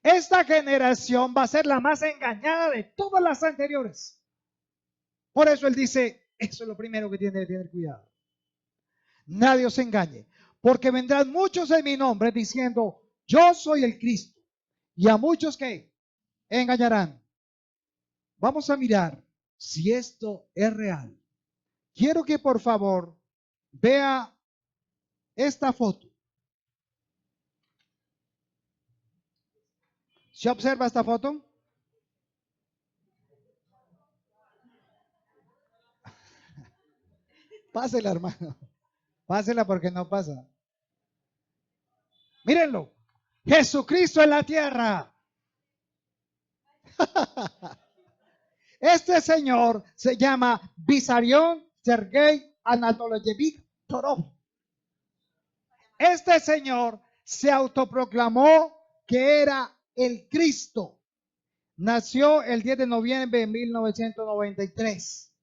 Esta generación va a ser la más engañada de todas las anteriores. Por eso Él dice, eso es lo primero que tiene que tener cuidado. Nadie os engañe, porque vendrán muchos en mi nombre diciendo, yo soy el Cristo. Y a muchos que engañarán. Vamos a mirar si esto es real. Quiero que por favor vea esta foto. ¿Se observa esta foto? Pásela, hermano. Pásela porque no pasa. Mírenlo. Jesucristo en la tierra. Este señor se llama Vissarion Sergei Anatolievich Torov. Este señor se autoproclamó que era el Cristo. Nació el 10 de noviembre de 1993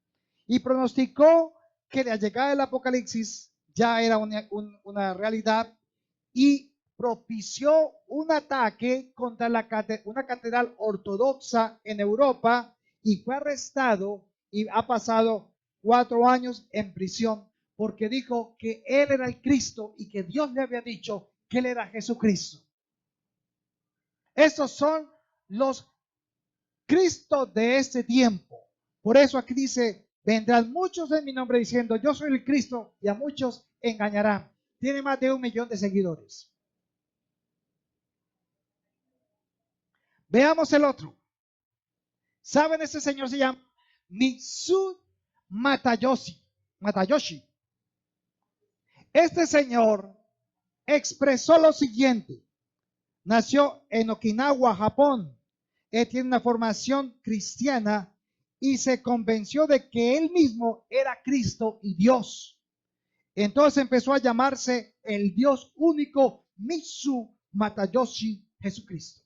y pronosticó que la llegada del Apocalipsis ya era una realidad y propició un ataque contra una catedral ortodoxa en Europa y fue arrestado y ha pasado 4 años en prisión porque dijo que él era el Cristo y que Dios le había dicho que él era Jesucristo. Estos son los Cristos de este tiempo. Por eso aquí dice, vendrán muchos en mi nombre diciendo, yo soy el Cristo, y a muchos engañarán. Tiene más de 1 millón de seguidores. Veamos el otro. ¿Saben? Este señor se llama Mitsu Matayoshi. Este señor expresó lo siguiente. Nació en Okinawa, Japón. Él tiene una formación cristiana y se convenció de que él mismo era Cristo y Dios. Entonces empezó a llamarse el Dios único Mitsu Matayoshi Jesucristo.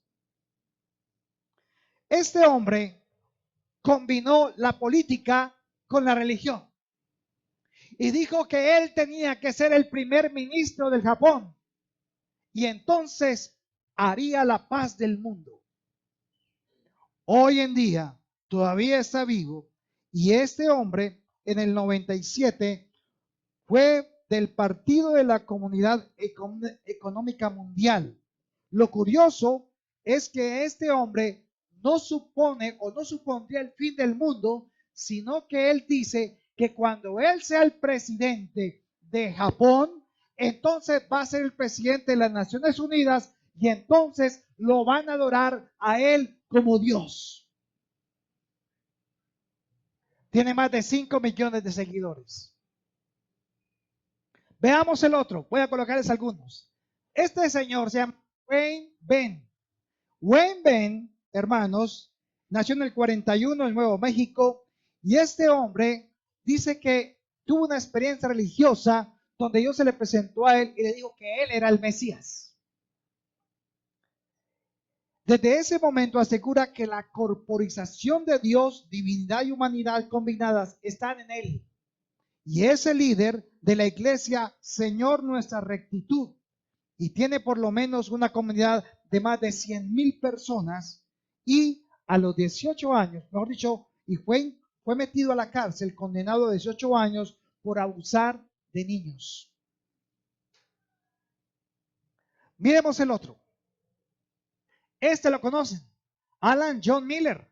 Este hombre combinó la política con la religión y dijo que él tenía que ser el primer ministro del Japón y entonces haría la paz del mundo. Hoy en día todavía está vivo y este hombre en el 97 fue del Partido de la Comunidad Económica Mundial. Lo curioso es que este hombre no supone o no supondría el fin del mundo, sino que él dice que cuando él sea el presidente de Japón, entonces va a ser el presidente de las Naciones Unidas y entonces lo van a adorar a él como Dios. Tiene más de 5 millones de seguidores. Veamos el otro. Voy a colocarles algunos. Este señor se llama Wayne Ben. Wayne Ben, hermanos, nació en el 41 en Nuevo México y este hombre dice que tuvo una experiencia religiosa donde Dios se le presentó a él y le dijo que él era el Mesías. Desde ese momento asegura que la corporización de Dios, divinidad y humanidad combinadas están en él. Y es el líder de la iglesia, Señor Nuestra Rectitud. Y tiene por lo menos una comunidad de más de 100,000 personas. Y a los 18 años, mejor dicho, y fue metido a la cárcel, condenado a 18 años por abusar de niños. Miremos el otro. Este lo conocen, Alan John Miller,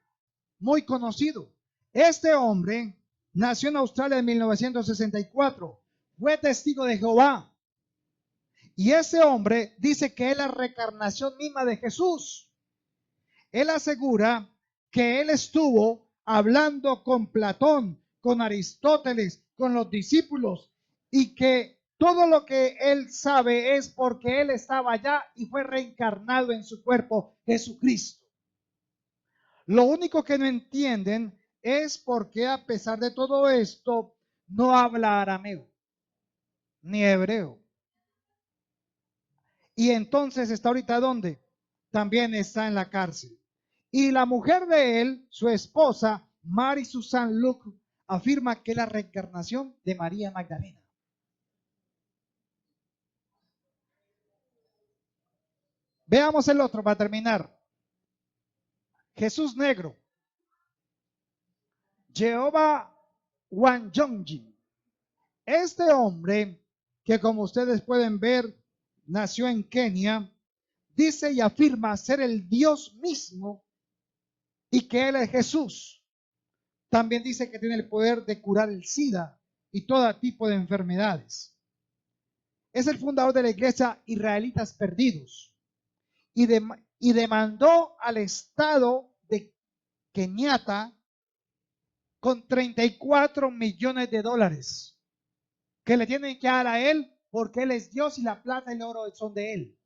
muy conocido. Este hombre nació en Australia en 1964, fue testigo de Jehová. Y ese hombre dice que es la reencarnación misma de Jesús. Él asegura que él estuvo hablando con Platón, con Aristóteles, con los discípulos, y que todo lo que él sabe es porque él estaba allá y fue reencarnado en su cuerpo, Jesucristo. Lo único que no entienden es por qué, a pesar de todo esto, no habla arameo ni hebreo. Y entonces está ahorita ¿dónde? También está en la cárcel. Y la mujer de él, su esposa, Mary Susan Luke, afirma que es la reencarnación de María Magdalena. Veamos el otro para terminar. Jesús Negro. Jehová Wanjonji. Este hombre, que como ustedes pueden ver, nació en Kenia, dice y afirma ser el Dios mismo y que Él es Jesús. También dice que tiene el poder de curar el SIDA y todo tipo de enfermedades. Es el fundador de la iglesia Israelitas Perdidos y demandó al Estado de Kenyatta con 34 millones de dólares que le tienen que dar a él porque él es Dios y la plata y el oro son de él.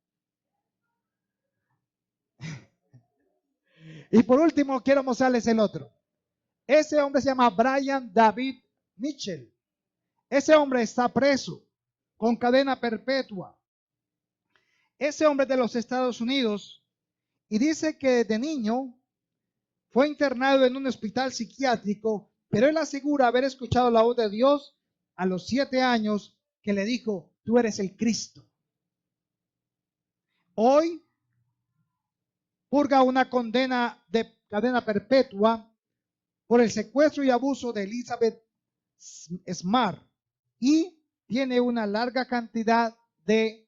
Y por último quiero mostrarles el otro. Ese hombre se llama Brian David Mitchell. Ese hombre está preso con cadena perpetua. Ese hombre es de los Estados Unidos y dice que de niño fue internado en un hospital psiquiátrico, pero él asegura haber escuchado la voz de Dios a los 7 años que le dijo, tú eres el Cristo. Hoy purga una condena de cadena perpetua por el secuestro y abuso de Elizabeth Smart y tiene una larga cantidad de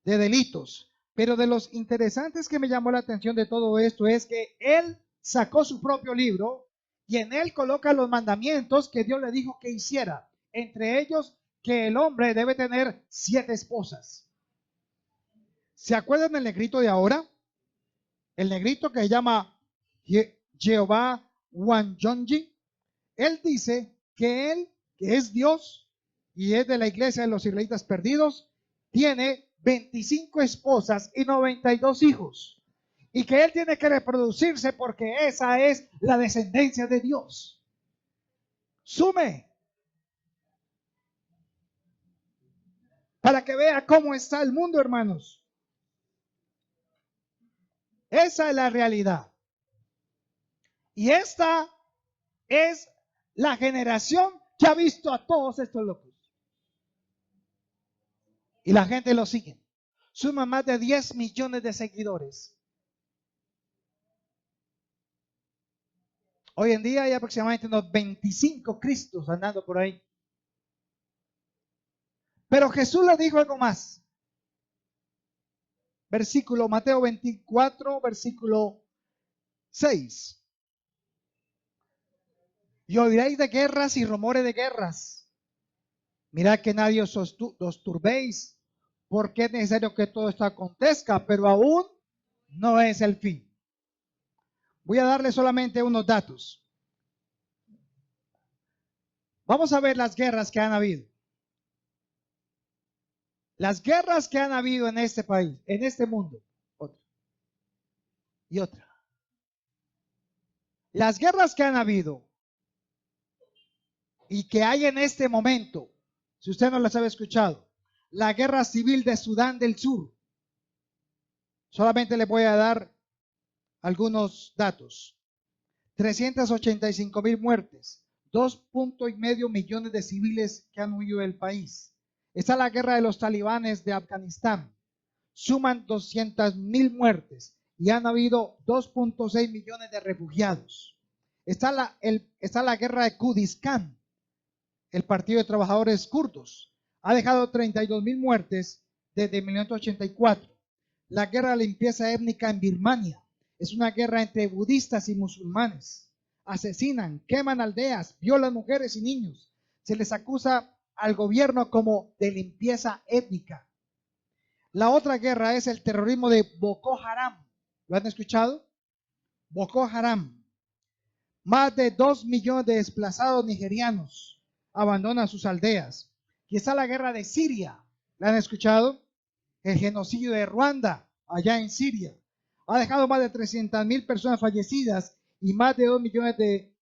delitos. Pero de los interesantes que me llamó la atención de todo esto es que él sacó su propio libro y en él coloca los mandamientos que Dios le dijo que hiciera. Entre ellos, que el hombre debe tener 7 esposas. ¿Se acuerdan del negrito de ahora? El negrito que se llama Jehová Wanjonji. Él dice que él, que es Dios y es de la iglesia de los israelitas perdidos, tiene 25 esposas y 92 hijos. Y que él tiene que reproducirse porque esa es la descendencia de Dios. Sume. Para que vea cómo está el mundo, hermanos. Esa es la realidad. Y esta es la generación que ha visto a todos estos locos. Y la gente lo sigue. Suma más de 10 millones de seguidores. Hoy en día hay aproximadamente unos 25 Cristos andando por ahí. Pero Jesús le dijo algo más. Versículo Mateo 24, versículo 6. Y oiréis de guerras y rumores de guerras. Mirad que nadie os turbéis, porque es necesario que todo esto acontezca, pero aún no es el fin. Voy a darle solamente unos datos. Vamos a ver las guerras que han habido. Las guerras que han habido en este país, en este mundo. Otra. Y otra. Las guerras que han habido y que hay en este momento, si usted no las había escuchado, la guerra civil de Sudán del Sur, Solamente les voy a dar algunos datos. 385,000 muertes, 2,5 millones de civiles que han huido del país. Está la guerra de los talibanes de Afganistán. Suman 200,000 muertes y han habido 2,6 millones de refugiados. Está la guerra de Kurdistán. El Partido de Trabajadores Kurdos ha dejado 32,000 muertes desde 1984. La guerra de limpieza étnica en Birmania es una guerra entre budistas y musulmanes. Asesinan, queman aldeas, violan mujeres y niños. Se les acusa al gobierno como de limpieza étnica. La otra guerra es el terrorismo de Boko Haram. ¿Lo han escuchado? Boko Haram. Más de 2 millones de desplazados nigerianos abandonan sus aldeas. Y está la guerra de Siria. ¿La han escuchado? El genocidio de Ruanda, allá en Siria. Ha dejado más de 300,000 personas fallecidas y más de 2 millones de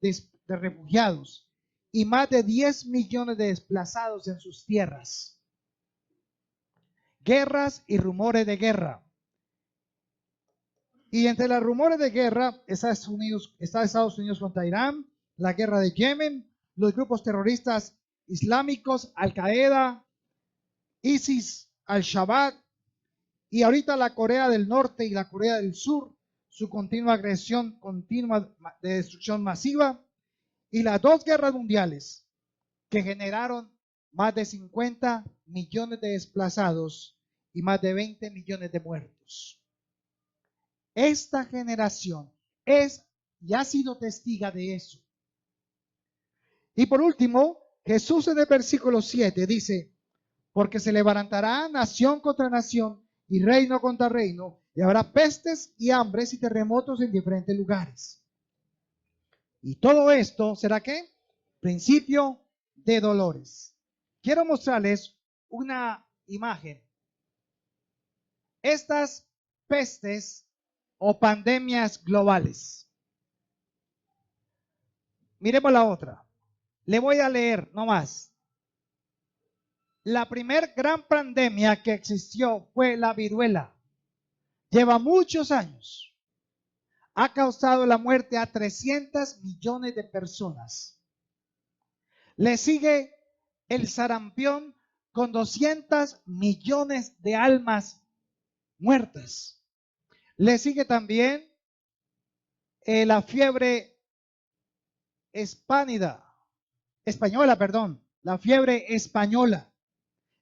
refugiados y más de 10 millones de desplazados en sus tierras. Guerras y rumores de guerra. Y entre los rumores de guerra está Estados Unidos contra Irán, la guerra de Yemen, los grupos terroristas islámicos, Al-Qaeda, ISIS, Al-Shabaab, y ahorita la Corea del Norte y la Corea del Sur, su continua agresión continua de destrucción masiva, y las dos guerras mundiales que generaron más de 50 millones de desplazados y más de 20 millones de muertos. Esta generación es y ha sido testiga de eso. Y por último, Jesús en el versículo 7 dice, porque se levantará nación contra nación y reino contra reino, y habrá pestes y hambres y terremotos en diferentes lugares. Y todo esto será ¿qué? Principio de dolores. Quiero mostrarles una imagen. Estas pestes o pandemias globales. Miremos la otra. Le voy a leer nomás. La primer gran pandemia que existió fue la viruela. Lleva muchos años. Ha causado la muerte a 300 millones de personas. Le sigue el sarampión con 200 millones de almas muertas. Le sigue también la fiebre española, la fiebre española.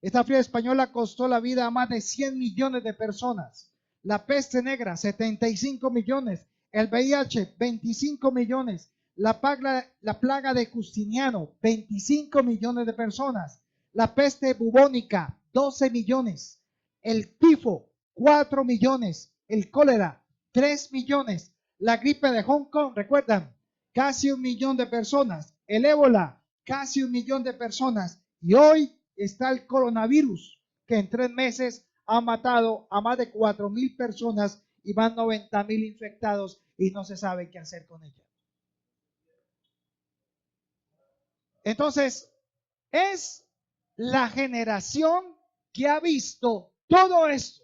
Esta fiebre española costó la vida a más de 100 millones de personas. La peste negra, 75 millones. El VIH, 25 millones. La plaga de Justiniano, 25 millones de personas. La peste bubónica, 12 millones. El tifo, 4 millones. El cólera, 3 millones. La gripe de Hong Kong, recuerdan, casi 1 millón de personas. El ébola, casi 1 millón de personas. Y hoy está el coronavirus, que en 3 meses ha matado a más de 4,000 personas y van 90,000 infectados y no se sabe qué hacer con ella. Entonces, es la generación que ha visto todo esto.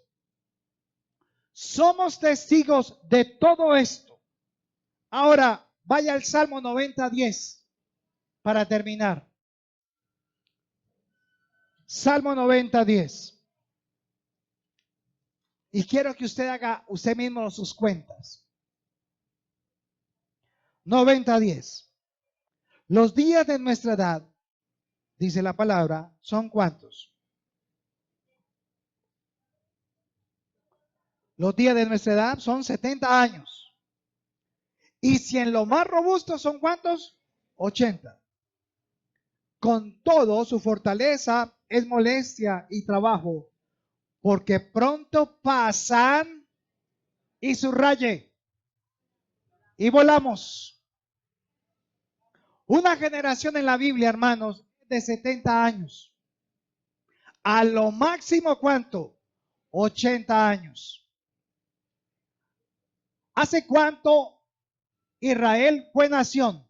Somos testigos de todo esto. Ahora, vaya al Salmo 90:10 para terminar. Salmo 90:10. Y quiero que usted haga usted mismo sus cuentas. 90:10. Los días de nuestra edad, dice la palabra, ¿son cuántos? Los días de nuestra edad son 70 años. Y si en lo más robusto son ¿cuántos? 80. Con todo, su fortaleza es molestia y trabajo, porque pronto pasan y subraye y volamos. Una generación en la Biblia, hermanos, de 70 años. A lo máximo, ¿cuánto? 80 años. ¿Hace cuánto Israel fue nación?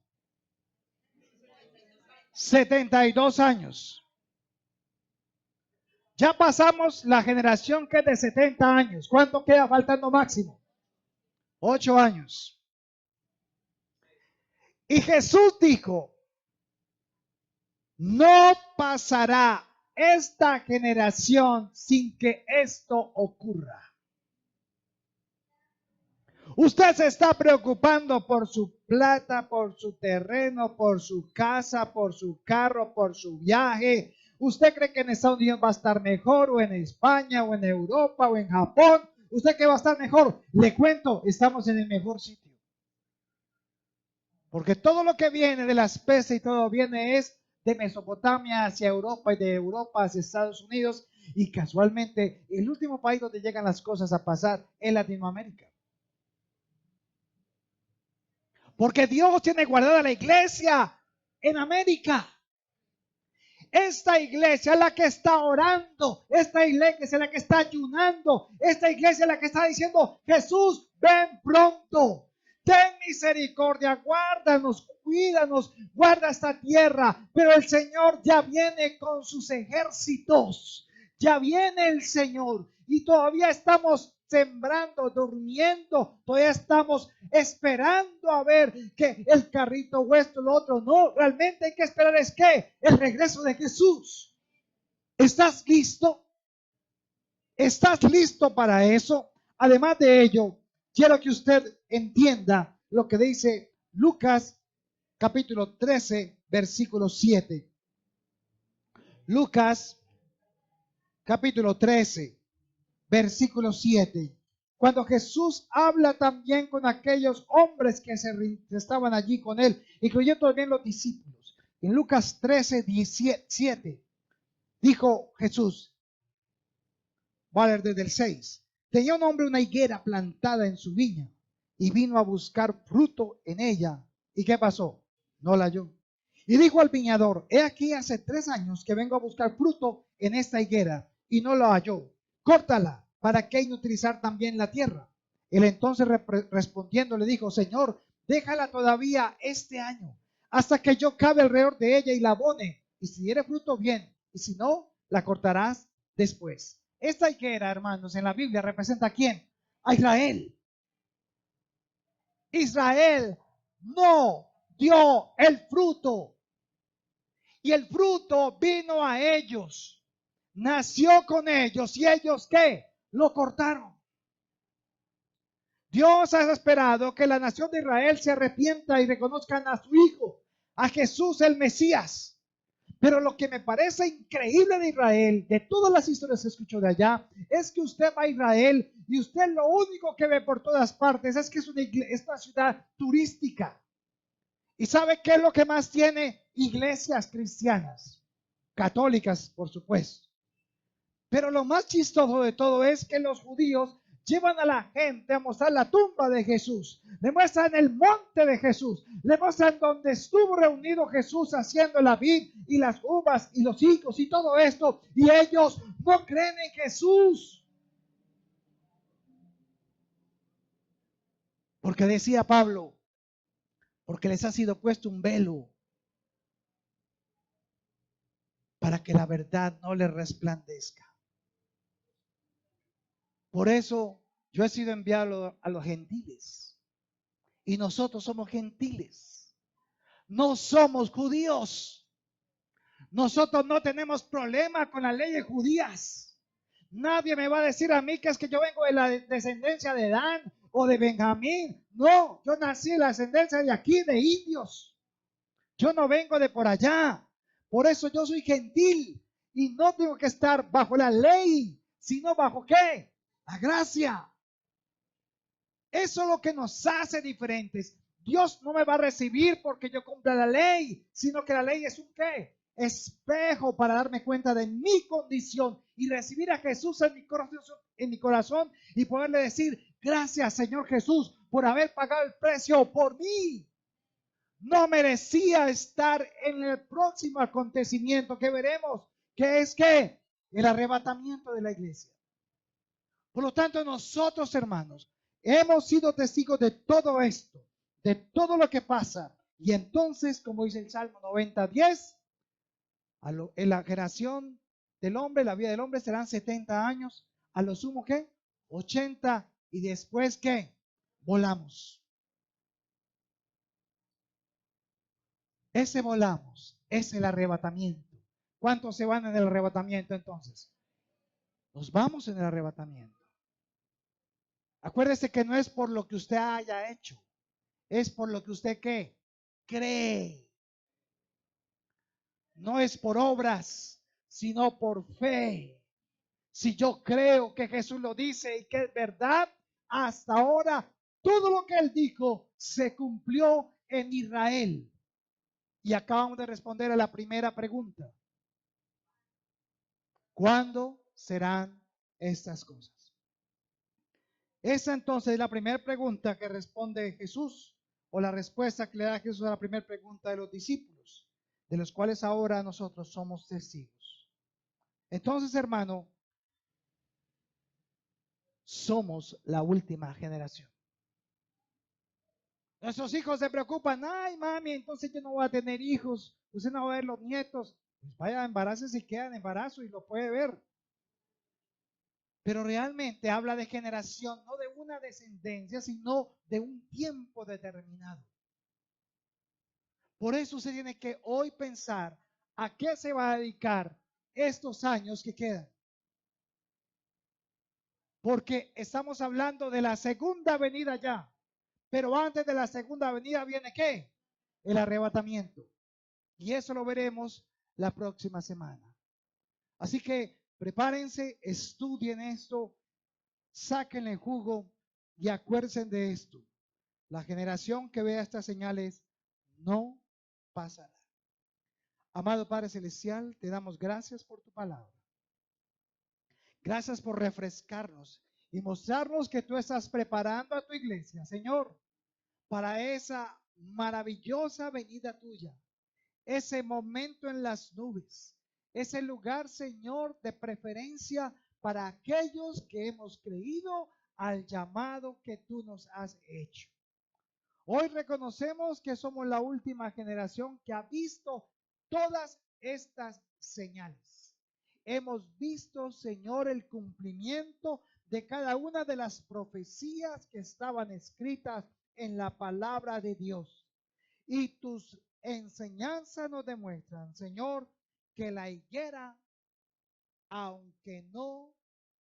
72 años. Ya pasamos la generación que es de 70 años. ¿Cuánto queda faltando máximo? 8 años. Y Jesús dijo, no pasará esta generación sin que esto ocurra. Usted se está preocupando por su plata, por su terreno, por su casa, por su carro, por su viaje. ¿Usted cree que en Estados Unidos va a estar mejor, o en España, o en Europa, o en Japón? ¿Usted cree que va a estar mejor? Le cuento, estamos en el mejor sitio. Porque todo lo que viene de las pesas y todo viene es de Mesopotamia hacia Europa y de Europa hacia Estados Unidos. Y casualmente, el último país donde llegan las cosas a pasar es Latinoamérica. Porque Dios tiene guardada la iglesia en América. Esta iglesia es la que está orando. Esta iglesia es la que está ayunando. Esta iglesia es la que está diciendo, Jesús, ven pronto. Ten misericordia, guárdanos, cuídanos, guarda esta tierra. Pero el Señor ya viene con sus ejércitos. Ya viene el Señor y todavía estamos sembrando, durmiendo, todavía estamos esperando a ver que el carrito o esto, lo otro. No, realmente hay que esperar es que el regreso de Jesús. ¿Estás listo? ¿Estás listo para eso? Además de ello, quiero que usted entienda lo que dice Lucas capítulo 13, versículo 7. Lucas capítulo 13, versículo 7. Cuando Jesús habla también con aquellos hombres que estaban allí con él, incluyendo también los discípulos. En Lucas 13, 17, dijo Jesús, vale, desde el 6, tenía un hombre una higuera plantada en su viña y vino a buscar fruto en ella. ¿Y qué pasó? No la halló. Y dijo al viñador, he aquí hace 3 años que vengo a buscar fruto en esta higuera y no lo halló. Córtala, ¿para qué inutilizar también la tierra? Él entonces respondiendo le dijo, Señor, déjala todavía este año, hasta que yo cabe alrededor de ella y la abone, y si diere fruto bien, y si no, la cortarás después. Esta higuera, hermanos, en la Biblia representa ¿a quién? A Israel. Israel no dio el fruto. Y el fruto vino a ellos, nació con ellos, y ellos ¿qué? Lo cortaron. Dios ha esperado que la nación de Israel se arrepienta y reconozcan a su Hijo, a Jesús el Mesías. Pero lo que me parece increíble de Israel, de todas las historias que escucho de allá, es que usted va a Israel y usted lo único que ve por todas partes es que es una ciudad turística. ¿Y sabe qué es lo que más tiene? Iglesias cristianas, católicas, por supuesto. Pero lo más chistoso de todo es que los judíos llevan a la gente a mostrar la tumba de Jesús, le muestran el monte de Jesús, le muestran donde estuvo reunido Jesús haciendo la vid y las uvas y los higos y todo esto, y ellos no creen en Jesús. Porque decía Pablo, porque les ha sido puesto un velo para que la verdad no les resplandezca. Por eso yo he sido enviado a los gentiles. Y nosotros somos gentiles. No somos judíos. Nosotros no tenemos problema con las leyes judías. Nadie me va a decir a mí que es que yo vengo de la descendencia de Dan o de Benjamín. No, yo nací en la descendencia de aquí, de indios. Yo no vengo de por allá. Por eso yo soy gentil y no tengo que estar bajo la ley, sino bajo ¿qué? La gracia. Eso es lo que nos hace diferentes. Dios no me va a recibir porque yo cumpla la ley, sino que la ley es un ¿qué? Espejo para darme cuenta de mi condición y recibir a Jesús en mi corazón y poderle decir, gracias Señor Jesús por haber pagado el precio por mí. No merecía estar en el próximo acontecimiento que veremos, que es ¿qué? El arrebatamiento de la iglesia. Por lo tanto, nosotros, hermanos, hemos sido testigos de todo esto, de todo lo que pasa. Y entonces, como dice el Salmo 90:10, en la generación del hombre, la vida del hombre serán 70 años, a lo sumo, ¿qué? 80, y después, ¿qué? Volamos. Ese volamos es el arrebatamiento. ¿Cuántos se van en el arrebatamiento entonces? Nos vamos en el arrebatamiento. Acuérdese que no es por lo que usted haya hecho, es por lo que usted ¿qué? Cree. No es por obras, sino por fe. Si yo creo que Jesús lo dice y que es verdad, hasta ahora todo lo que él dijo se cumplió en Israel. Y acabamos de responder a la primera pregunta. ¿Cuándo serán estas cosas? Esa entonces es la primera pregunta que responde Jesús, o la respuesta que le da Jesús a la primera pregunta de los discípulos, de los cuales ahora nosotros somos testigos. Entonces, hermano, somos la última generación. Nuestros hijos se preocupan, ay mami, entonces yo no voy a tener hijos, usted no va a ver los nietos. Pues vaya, embaraces y queda en embarazo y lo puede ver. Pero realmente habla de generación, no de una descendencia, sino de un tiempo determinado. Por eso se tiene que hoy pensar a qué se va a dedicar estos años que quedan. Porque estamos hablando de la segunda venida ya. Pero antes de la segunda venida viene ¿qué? El arrebatamiento. Y eso lo veremos la próxima semana. Así que prepárense, estudien esto, sáquenle jugo y acuérdense de esto. La generación que vea estas señales no pasará. Amado Padre Celestial, te damos gracias por tu palabra. Gracias por refrescarnos y mostrarnos que tú estás preparando a tu iglesia, Señor, para esa maravillosa venida tuya, ese momento en las nubes, ese lugar, Señor, de preferencia para aquellos que hemos creído al llamado que tú nos has hecho. Hoy reconocemos que somos la última generación que ha visto todas estas señales. Hemos visto, Señor, el cumplimiento de cada una de las profecías que estaban escritas en la palabra de Dios. Y tus enseñanzas nos demuestran, Señor, que la higuera, aunque no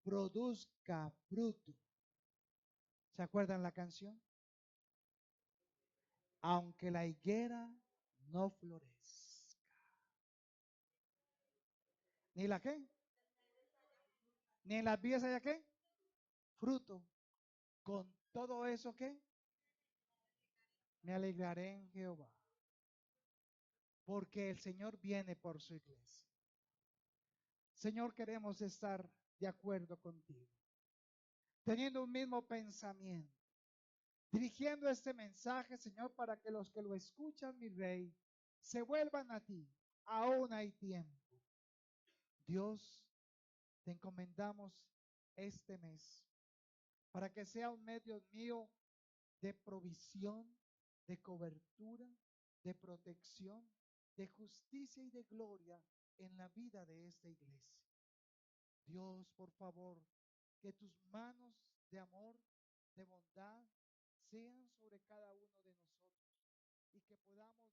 produzca fruto. ¿Se acuerdan la canción? Aunque la higuera no florezca. ¿Ni la qué? ¿Ni en las vías haya qué? Fruto. Con todo eso qué? Me alegraré en Jehová. Porque el Señor viene por su iglesia. Señor, queremos estar de acuerdo contigo. Teniendo un mismo pensamiento. Dirigiendo este mensaje, Señor, para que los que lo escuchan, mi Rey, se vuelvan a ti. Aún hay tiempo. Dios, te encomendamos este mes para que sea un medio mío de provisión, de cobertura, de protección, de justicia y de gloria en la vida de esta iglesia. Dios, por favor, que tus manos de amor, de bondad, sean sobre cada uno de nosotros y que podamos